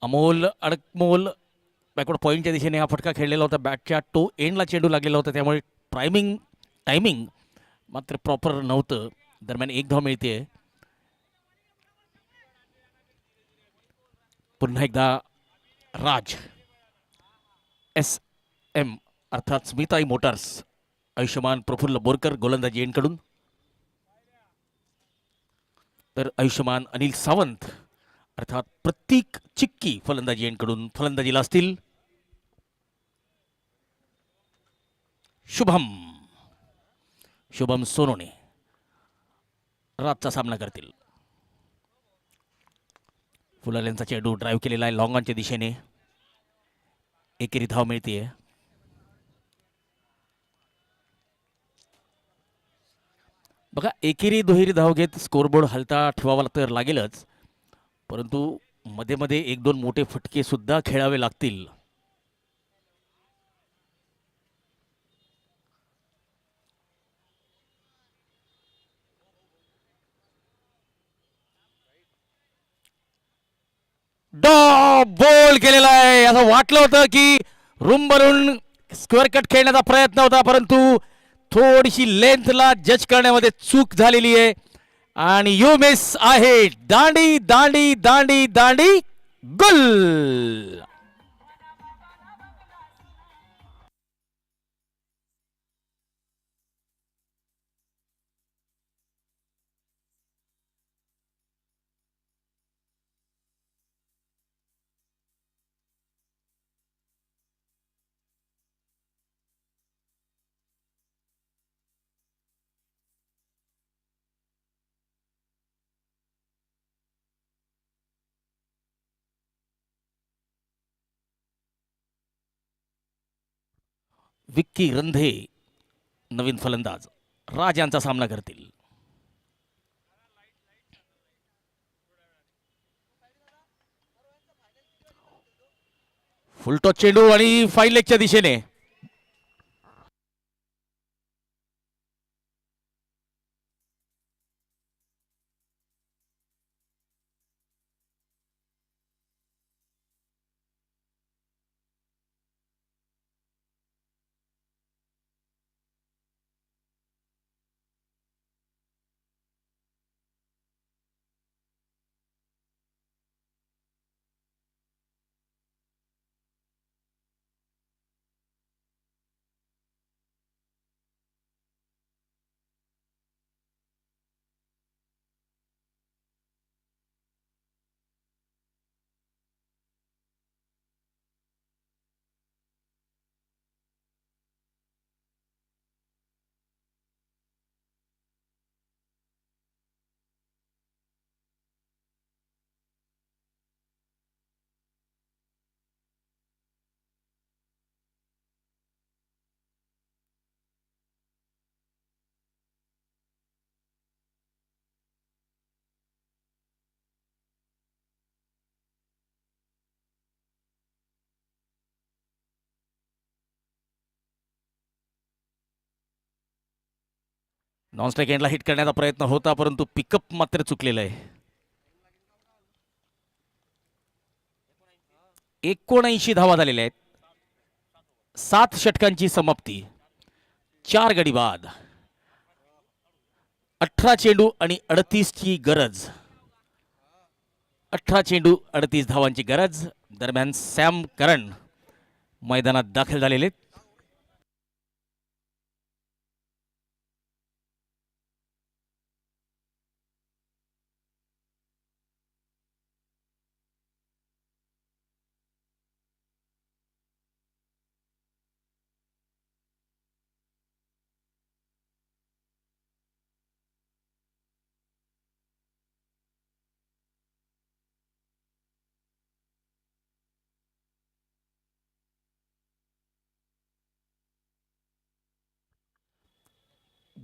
अमोल अडकमोल बॅकवर्ड पॉईंटच्या दिशेने हा फटका खेळलेला होता. बॅटच्या टो एंडला चेंडू लागलेला होता, त्यामुळे टायमिंग मात्र प्रॉपर नव्हतं. दरम्यान एक धाव मिळते. पुन्हा एकदा राज. SM अर्थात स्मिताई मोटार्स, आयुष्यमान प्रफुल्ल बोरकर गोलंदाजी एंडकडून, तर आयुष्यमान अनिल सावंत अर्थात प्रतीक चिक्की फलंदाजी एंडकडून फलंदाजीला असतील. शुभम सोनोने राजचा सामना करतील. फुलाल्यांचा चेंडू ड्राईव्ह केलेला आहे लॉंग ऑनच्या दिशेने. एकेरी धाव मिळते. बघा, एकेरी दुहेरी धाव घेत स्कोरबोर्ड हलता ठेवावा तर लागेलच, परंतु मध्ये मध्ये 1-2 मोठे फटके सुद्धा खेळावे लागतील. बॉल केलेला आहे. असं वाटलं होतं की रूम भरून स्क्वेअर कट खेळण्याचा प्रयत्न होता, परंतु थोडीशी लेंथला जज करण्यामध्ये चूक झालेली आहे आणि यू मिस आहे. दांडी दांडी दांडी दांडी गोल. विक्की रंधे नवीन फलंदाज राज यांचा सामना करतील. फुलटॉस चेंडू आणि फाईन लेगच्या दिशेने. नॉन स्ट्राईक एंडला हिट करण्याचा प्रयत्न होता, परंतु पिकअप मात्र चुकलेलं आहे. 79 धावा झालेल्या आहेत. 7 षटकांची समाप्ती, 4 गडी बाद, 18 चेंडू आणि 38 ची गरज. 18 चेंडू 38 धावांची गरज. दरम्यान सॅम करन मैदानात दाखल झालेले आहेत.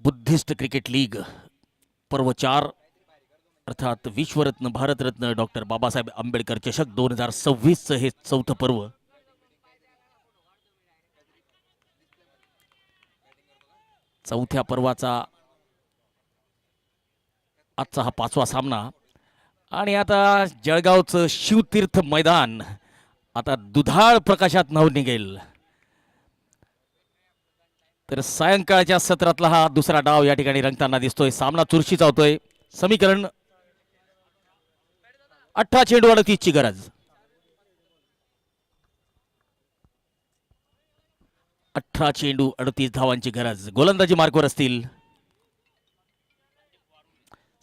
बुद्धिस्ट क्रिकेट लीग पर्व 4 अर्थात विश्वरत्न भारतरत्न डॉक्टर बाबासाहेब आंबेडकर चषक 2026 हे चौथं पर्व. चौथ्या पर्वाचा आजचा हा 5वा सामना. आणि आता जळगावचं शिवतीर्थ मैदान आता दुधाळ प्रकाशात न्हावून निघेल. तर सायंकाळच्या सत्रातला हा दुसरा डाव या ठिकाणी रंगताना दिसतोय. सामना चुरशीचा होतोय. समीकरण 18 चेंडू 38 ची गरज. 18 चेंडू 38 धावांची गरज. गोलंदाजी मार्कवर असतील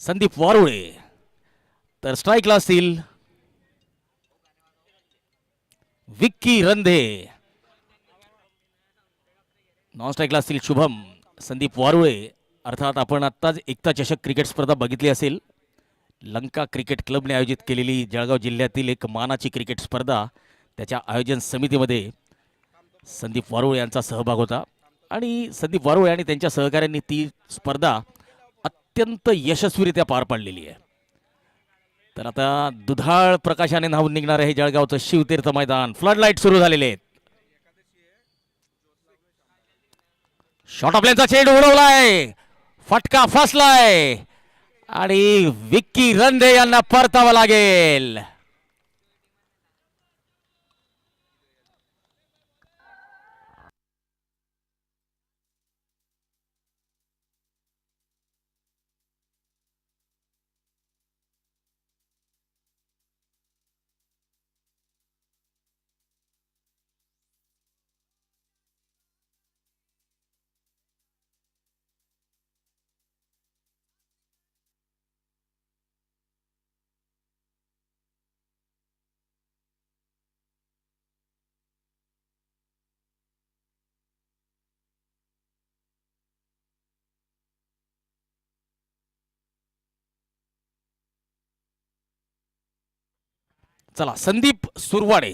संदीप वारुळे, तर स्ट्राईकला असतील विक्की रंधे. नॉन स्ट्राईकला असतील शुभम. संदीप वारुळे अर्थात आपण आत्ताच एकता चषक क्रिकेट स्पर्धा बघितली असेल. लंका क्रिकेट क्लबने आयोजित केलेली जळगाव जिल्ह्यातील एक मानाची क्रिकेट स्पर्धा, त्याच्या आयोजन समितीमध्ये संदीप वारुळे यांचा सहभाग होता. आणि संदीप वारुळे आणि त्यांच्या सहकाऱ्यांनी ती स्पर्धा अत्यंत यशस्वीरित्या पार पाडलेली आहे. तर आता दुधाळ प्रकाशाने न्हावून निघणार आहे जळगावचं शिवतीर्थ मैदान. फ्लड लाईट सुरू झालेले आहेत. शॉर्ट ऑफ लेनचा चेंडू उडवलाय, फटका फसलाय आणि विक्की रंधे यांना परतावं लागेल. चला संदीप सुरवाडे.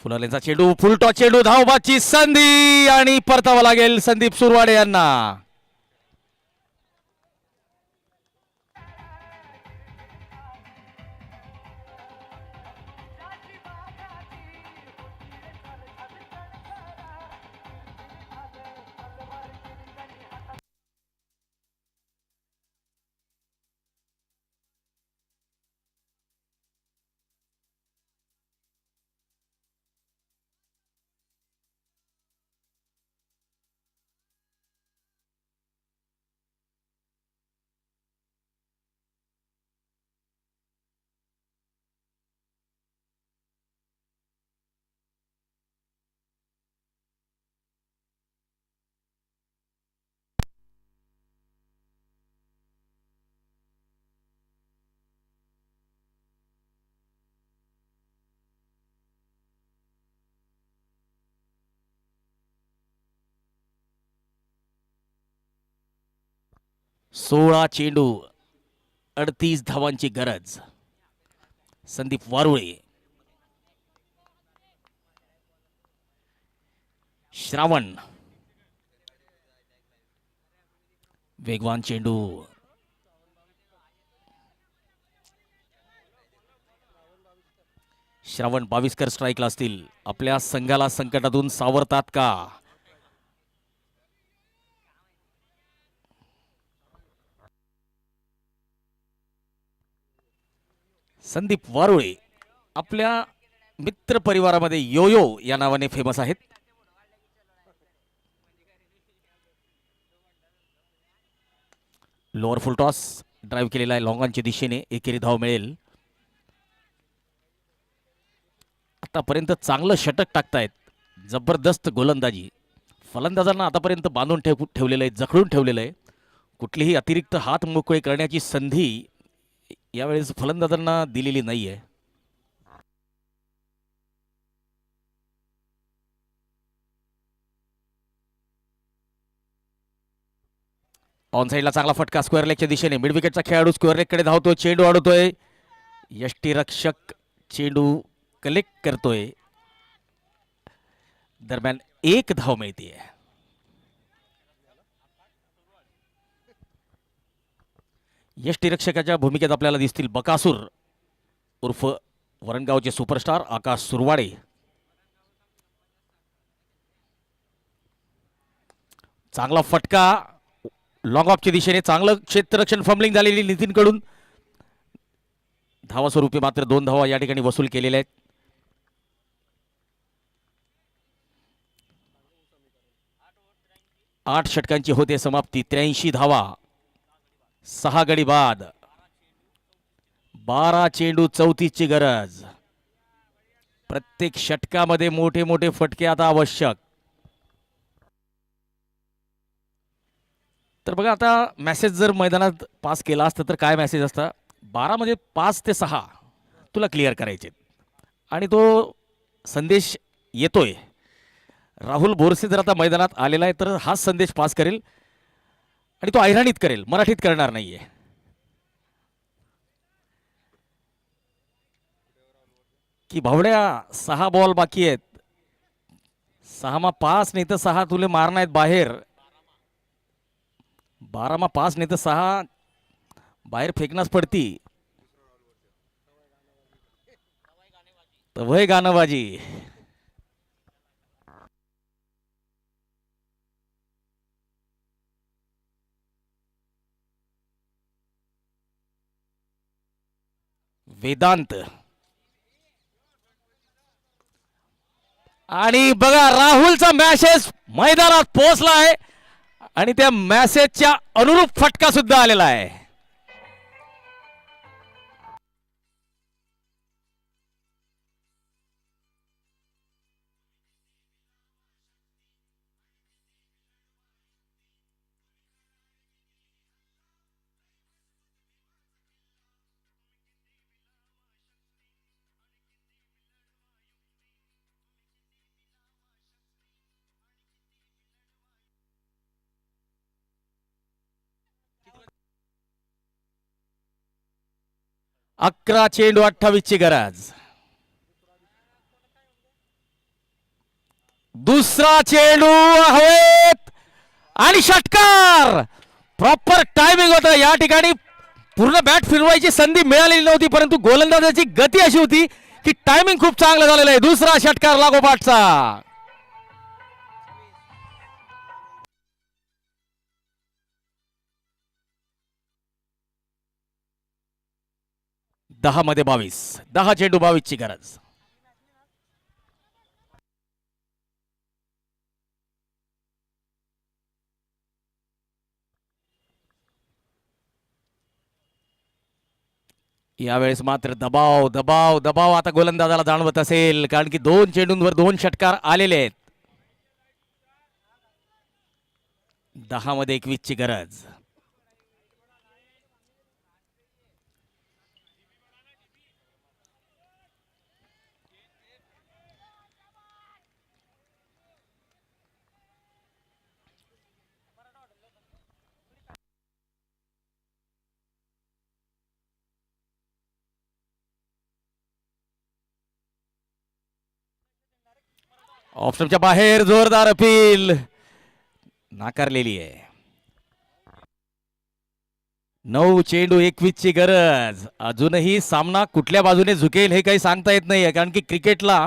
फुलालेचा चेंडू, फुलटॉस चेंडू, धावबाची संधी आणि परतावा लागेल संदीप सुरवाडे यांना. सोळा चेंडू 38 धावांची गरज. संदीप वारुळे, श्रावण, वेगवान चेंडू श्रावण बाविस्कर स्ट्राईकला असतील. आपल्या संघाला संकटातून सावरतात का? संदीप वारुळे आपल्या मित्र परिवारामध्ये योयो या नावाने फेमस आहेत. लोअर फुल टॉस ड्राईव्ह केलेला आहे लॉंगॉनच्या दिशेने. एकेरी धाव मिळेल. आतापर्यंत चांगलं षटक टाकतायत. जबरदस्त गोलंदाजी. फलंदाजांना आतापर्यंत बांधून ठेवलेलं आहे, जखडून ठेवलेलं आहे. कुठलीही अतिरिक्त हात मोकळे करण्याची संधी यावेळेस फलंदाजांना दिलेली नाहीये. ऑन साईडला चांगला फटका स्क्वेअर लेगच्या दिशेने. मिड विकेटचा खेळाडू स्क्वेअर लेगकडे धावतोय. चेंडू अडवतोय. यष्टीरक्षक चेंडू कलेक्ट करतोय. दरम्यान एक धाव मिळते. यष्टीरक्षकाच्या भूमिकेत आपल्याला दिसतील बकासूर उर्फ वरणगावचे सुपरस्टार आकाश सुरवाडे. चांगला फटका लॉंग ऑफच्या दिशेने. चांगलं क्षेत्ररक्षण. फंबलिंग झालेली नितीनकडून. धावा स्वरूपी मात्र 2 धावा या ठिकाणी वसूल केलेल्या आहेत. आठ षटकांची होते समाप्ती. 83 धावा, 6 गडी बाद, 12 चेंडू, 34ची गरज. प्रत्येक षटकामध्ये मोठे मोठे फटके आता आवश्यक. तर बघा आता मेसेज जर मैदानात पास केला असता तर काय मेसेज असता? 12 मध्ये 5 ते 6 तुला क्लिअर करायचे आणि तो संदेश येतोय. राहुल बोरसे जर आता मैदानात आलेला आहे तर हाच संदेश पास करेल आणि तो ऐराणीत करेल, मराठीत करणार नाहीये. की भावड्या 6 बॉल बाकी आहेत, 6 5 नाही तर 6 तुले मारणार आहेत बाहेर. 12 5 नाही तर 6 बाहेर फेकण्यास पडती. वय गाणंबाजी. वेदांत आणि बघा राहुलचा मॅसेज मैदानात पोहोचलाय आणि त्या मॅसेजच्या अनुरूप फटका सुद्धा आलेला आहे. अकरा चेंडू 28ची गरज. दुसरा चेंडू हवेत आणि षटकार. प्रॉपर टायमिंग होतं या ठिकाणी. पूर्ण बॅट फिरवायची संधी मिळालेली नव्हती परंतु गोलंदाजाची गती अशी होती की टायमिंग खूप चांगलं झालेलं आहे. दुसरा षटकार लागोपाठचा. दहा मध्ये 22, 10 चेंडू 22ची गरज. यावेळेस मात्र दबाव दबाव दबाव आता गोलंदाजाला जाणवत असेल कारण की 2 चेंडूंवर 2 षटकार आलेले आहेत. 10 मध्ये 21ची गरज. ऑप्शनच्या बाहेर जोरदार अपील नाकारलेली आहे. 9 चेंडू 21 ची गरज. अजूनही सामना कुठल्या बाजूने झुकेल हे काही सांगता येत नाहीये, कारण की क्रिकेटला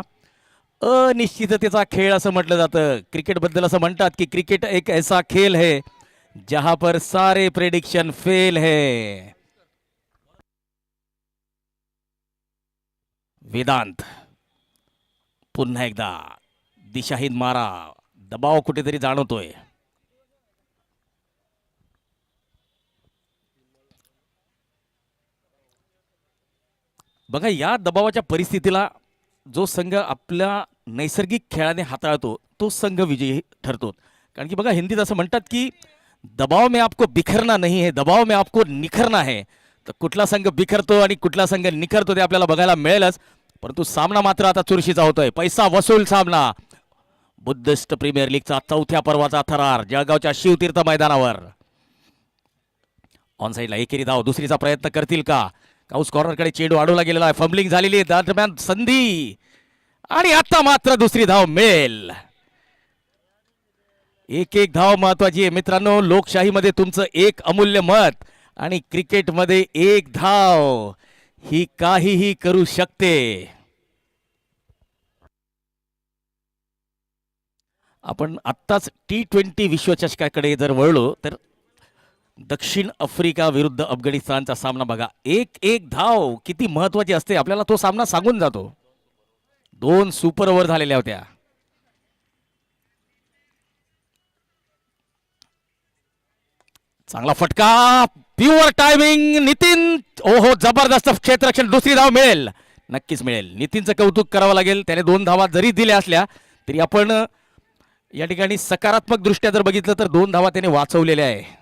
अनिश्चिततेचा खेळ असं म्हटलं जातं. क्रिकेट बद्दल असं म्हणतात की क्रिकेट एक ऐसा खेल है जहां पर सारे प्रेडिक्शन फेल है. वेदांत पुन्हा एकदा दिशाहीन मारा, दबाव कुठेतरी जाणवतोय. बघा, या दबावाच्या परिस्थितीला जो संघ आपल्या नैसर्गिक खेळाने हाताळतो तो संघ विजयी ठरतो. कारण की बघा, हिंदीत असं म्हणतात की दबाव में आपको बिखरना नहीं है, दबाव में आपको निखरना है. तर कुठला संघ बिखरतो आणि कुठला संघ निखरतो ते आपल्याला बघायला मिळेलच. परंतु सामना मात्र आता चुरशीचा होतोय. पैसा वसूल सामना. बुद्धिस्ट प्रीमियर लीगचा चौथ्या पर्वाचा थरार जळगावच्या शिवतीर्थ मैदानावर. ऑन साईडला एकेरी धाव, दुसरीचा प्रयत्न करतील का? काऊस कॉर्नरकडे चेंडू अडवला गेलेला आहे. फंबलिंग झालेली आहे, दरम्यान संधी आणि आता मात्र दुसरी धाव मिळेल. एक एक धाव महत्वाची आहे मित्रांनो. लोकशाहीमध्ये तुमचं एक अमूल्य मत आणि क्रिकेटमध्ये एक धाव ही काहीही करू शकते. आपण आत्ताच T20 विश्वचषकाकडे जर वळलो तर दक्षिण आफ्रिका विरुद्ध अफगाणिस्तानचा सामना बघा. एक एक धाव किती महत्वाची असते आपल्याला तो सामना सांगून जातो. 2 सुपर ओव्हर झालेल्या होत्या. चांगला फटका, प्युअर टायमिंग. नितीन, ओहो जबरदस्त क्षेत्ररक्षण. दुसरी धाव मिळेल, नक्कीच मिळेल. नितीनचं कौतुक करावं लागेल. त्याने 2 धावा जरी दिल्या असल्या तरी आपण या ठिकाणी सकारात्मक दृष्ट्या जर बघितलं तर 2 धावा त्याने वाचवलेल्या आहे.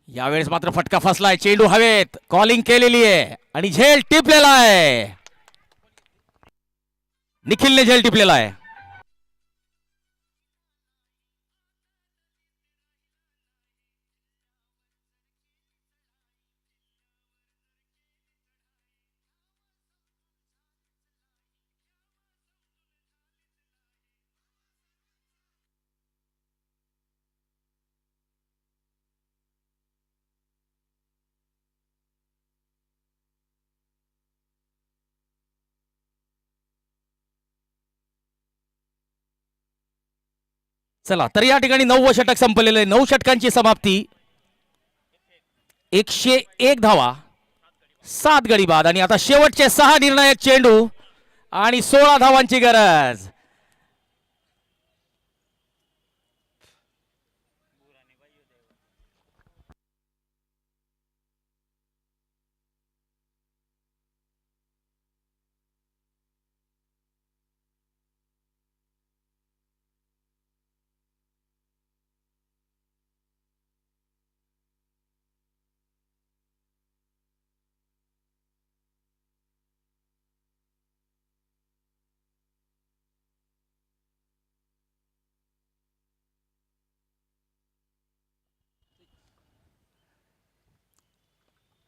यावेळेस मात्र फटका फसलाय. चेंडू हवेत, कॉलिंग केलेली आहे आणि झेल टिपलेला आहे. निखिलने झेल टिपलेला आहे. चला तर या ठिकाणी 9वं षटक संपलेलं आहे. 9 षटकांची समाप्ती. 101 धावा, 7 गडी बाद आणि आता शेवटचे 6 निर्णायक चेंडू आणि 16 धावांची गरज.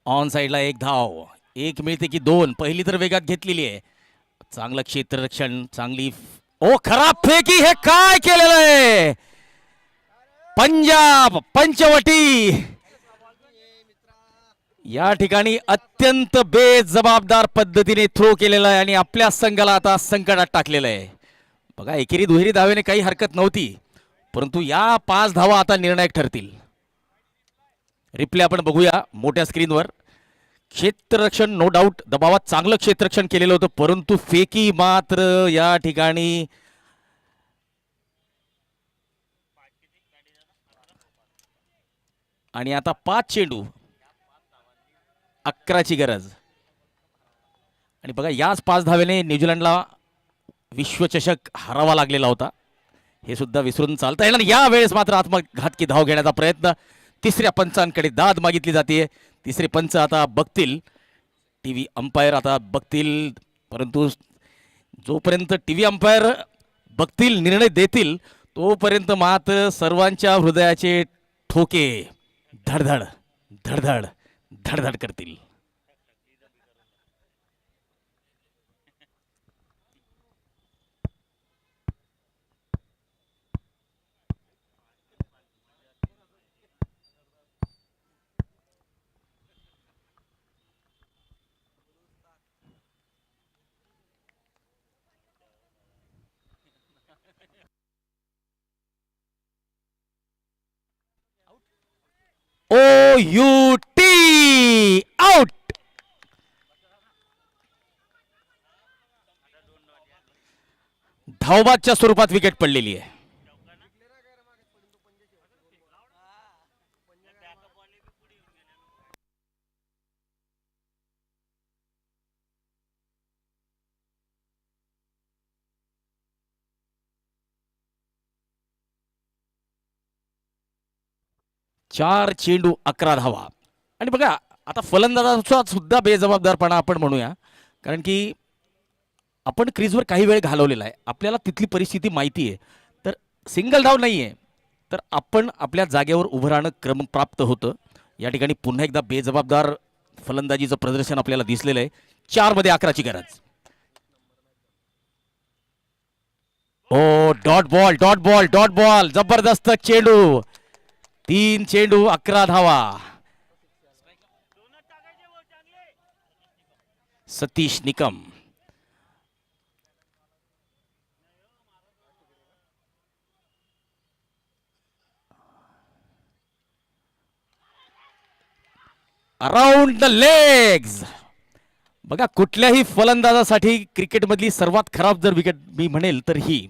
ऑन साइडला 1 धाव. 1 मिळते की 2? पहिली तर वेगात घेतलेली आहे. चांगलं क्षेत्ररक्षण, चांगली ओ खराब फेकी. हे काय केलेलं आहे? पंजाब पंचवटी या ठिकाणी अत्यंत बेजबाबदार पद्धतीने थ्रो केलेला आहे आणि आपल्या संघाला आता संकटात टाकलेलं आहे. बघा, एकेरी दुहेरी धावेने काही हरकत नव्हती, परंतु या 5 धावा आता निर्णायक ठरतील. रिप्ले आपण बघूया मोठ्या स्क्रीनवर. क्षेत्ररक्षण नो डाऊट दबावात चांगलं क्षेत्ररक्षण केलेलं होतं, परंतु फेकी मात्र या ठिकाणी आणि आता 5 चेंडू 11ची गरज. आणि बघा, याच 5 धावेने न्यूझीलंडला विश्वचषक हरावा लागलेला होता, हे सुद्धा विसरून चालता येणार. या वेळेस मात्र आत्मघातकी धाव घेण्याचा प्रयत्न. तिसऱ्या पंचांकडे दाद मागितली जाते. तिसरे पंच आता बघतील, टीव्ही अंपायर आता बघतील, परंतु जोपर्यंत टीव्ही अंपायर बघतील, निर्णय देतील, तोपर्यंत मात्र सर्वांच्या हृदयाचे ठोके धडधड धडधड धडधड करतील. ओ यू टी आउट. धावबादच्या स्वरूपात विकेट पडलेली आहे. चार चेंडू 11 धावा. आणि बघा आता फलंदाजाचा सुद्धा बेजबाबदारपणा आपण म्हणूया, कारण की आपण क्रीजवर काही वेळ घालवलेला आहे, आपल्याला तिथली परिस्थिती माहिती आहे. तर सिंगल धाव नाही आहे तर आपण आपल्या जागेवर उभं राहणं क्रमप्राप्त होतं. या ठिकाणी पुन्हा एकदा बेजबाबदार फलंदाजीचं प्रदर्शन आपल्याला दिसलेलं आहे. 4 मध्ये 11ची गरज. Oh dot ball dot ball dot ball, जबरदस्त चेंडू. 3 चेंडू 11 धावा. Satish Nikam. Around the legs. बघा कुठल्याही फलंदाजासाठी क्रिकेटमधली सर्वात खराब जर विकेट मी म्हणेल तर ही.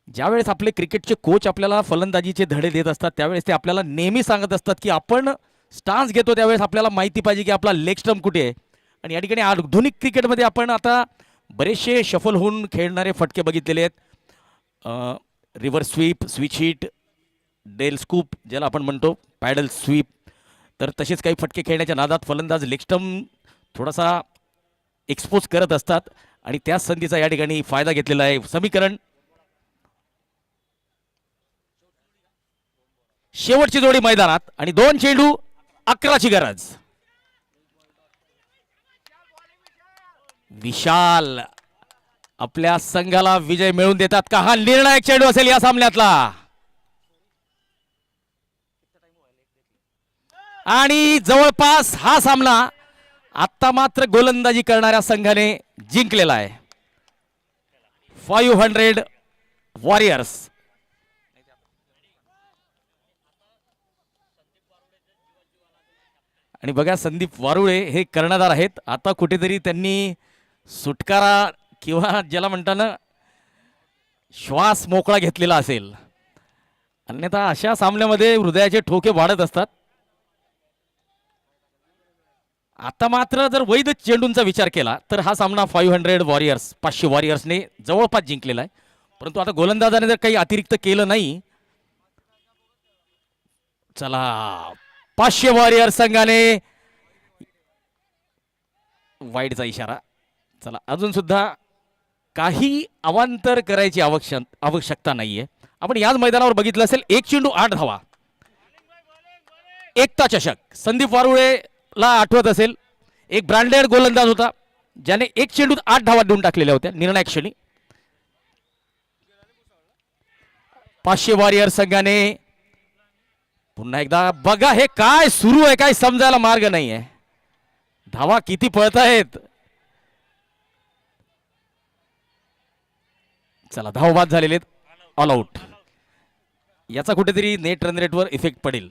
ज्यावेळेस आपले क्रिकेटचे कोच आपल्याला फलंदाजीचे धडे देत असतात त्यावेळेस ते आपल्याला नेहमी सांगत असतात की आपण स्टान्स घेतो त्यावेळेस आपल्याला माहिती पाहिजे की आपला लेग स्टंप कुठे आहे. आणि या ठिकाणी आधुनिक क्रिकेटमध्ये आपण आता बरेचसे शफल होऊन खेळणारे फटके बघितलेले आहेत. Reverse sweep, switch hit, dilscoop ज्याला आपण म्हणतो, पॅडल स्वीप. तर तसेच काही फटके खेळण्याच्या नादात फलंदाज लेग स्टंप थोडासा एक्सपोज करत असतात आणि त्याच संधीचा या ठिकाणी फायदा घेतलेला आहे. समीकरण शेवटची जोडी मैदानात आणि 2 चेंडू 11ची गरज. विशाल आपल्या संघाला विजय मिळवून देतात का? हा निर्णायक चेंडू असेल या सामन्यातला. आणि जवळपास हा सामना आता मात्र गोलंदाजी करणाऱ्या संघाने जिंकलेला आहे. 500 वॉरियर्स. आणि बघा संदीप वारुळे हे कर्णधार आहेत. आता कुठेतरी त्यांनी सुटकारा किंवा ज्याला म्हणताना श्वास मोकळा घेतलेला असेल, अन्यथा अशा सामन्यामध्ये हृदयाचे ठोके वाढत असतात. आता मात्र जर वैध चेंडूंचा विचार केला तर हा सामना 500 वॉरियर्स 500 वॉरियर्सने जवळपास जिंकलेला आहे. परंतु आता गोलंदाजाने जर काही अतिरिक्त केलं नाही, चला 500 वॉरियर्स संघाने वाईडचा इशारा. चला अजून सुद्धा काही अवांतर करायची आवश्यकता नाहीये. आपण याच मैदानावर बघितलं असेल 1 चेंडू 8 धावा. एकता चषक संदीप वारुळेला आठवत असेल, एक ब्रँडेड गोलंदाज होता ज्याने 1 चेंडूत 8 धावा देऊन टाकलेल्या होत्या निर्णायक क्षणी. 500 वॉरियर्स संघाने पुन्हा एकदा बघा हे काय सुरू आहे, काय समजायला मार्ग नाहीये. धावा किती पळत आहेत. चला धावबाद झालेले ऑल आउट. याचा कुठेतरी नेट रन रेटवर इफेक्ट पडेल.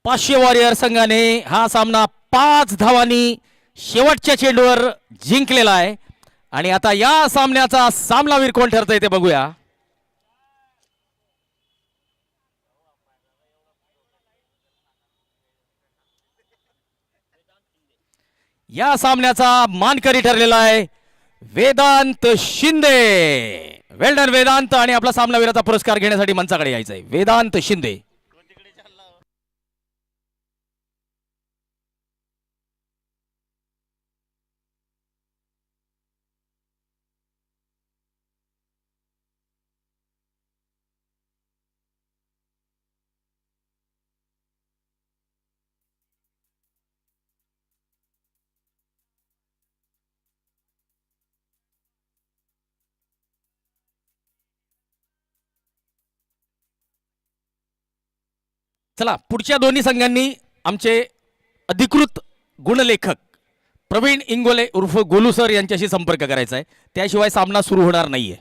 पाचशे वॉरियर संघाने हा सामना 5 धावांनी शेवटच्या चेंडूवर जिंकलेला आहे. आणि आता या सामन्याचा सामनावीर कोण ठरतंय ते बघूया. या सामन्याचा मानकरी ठरलेला आहे वेदांत शिंदे. वेल डन वेदांत. आणि आपला सामनावीराचा पुरस्कार घेण्यासाठी मंचाकडे यायचा आहे वेदांत शिंदे. चला पुढच्या दोन्ही संघांनी आमचे अधिकृत गुणलेखक प्रवीण इंगोले उर्फ गोलू सर यांच्याशी संपर्क करायचा आहे. त्याशिवाय सामना सुरू होणार नाहीये.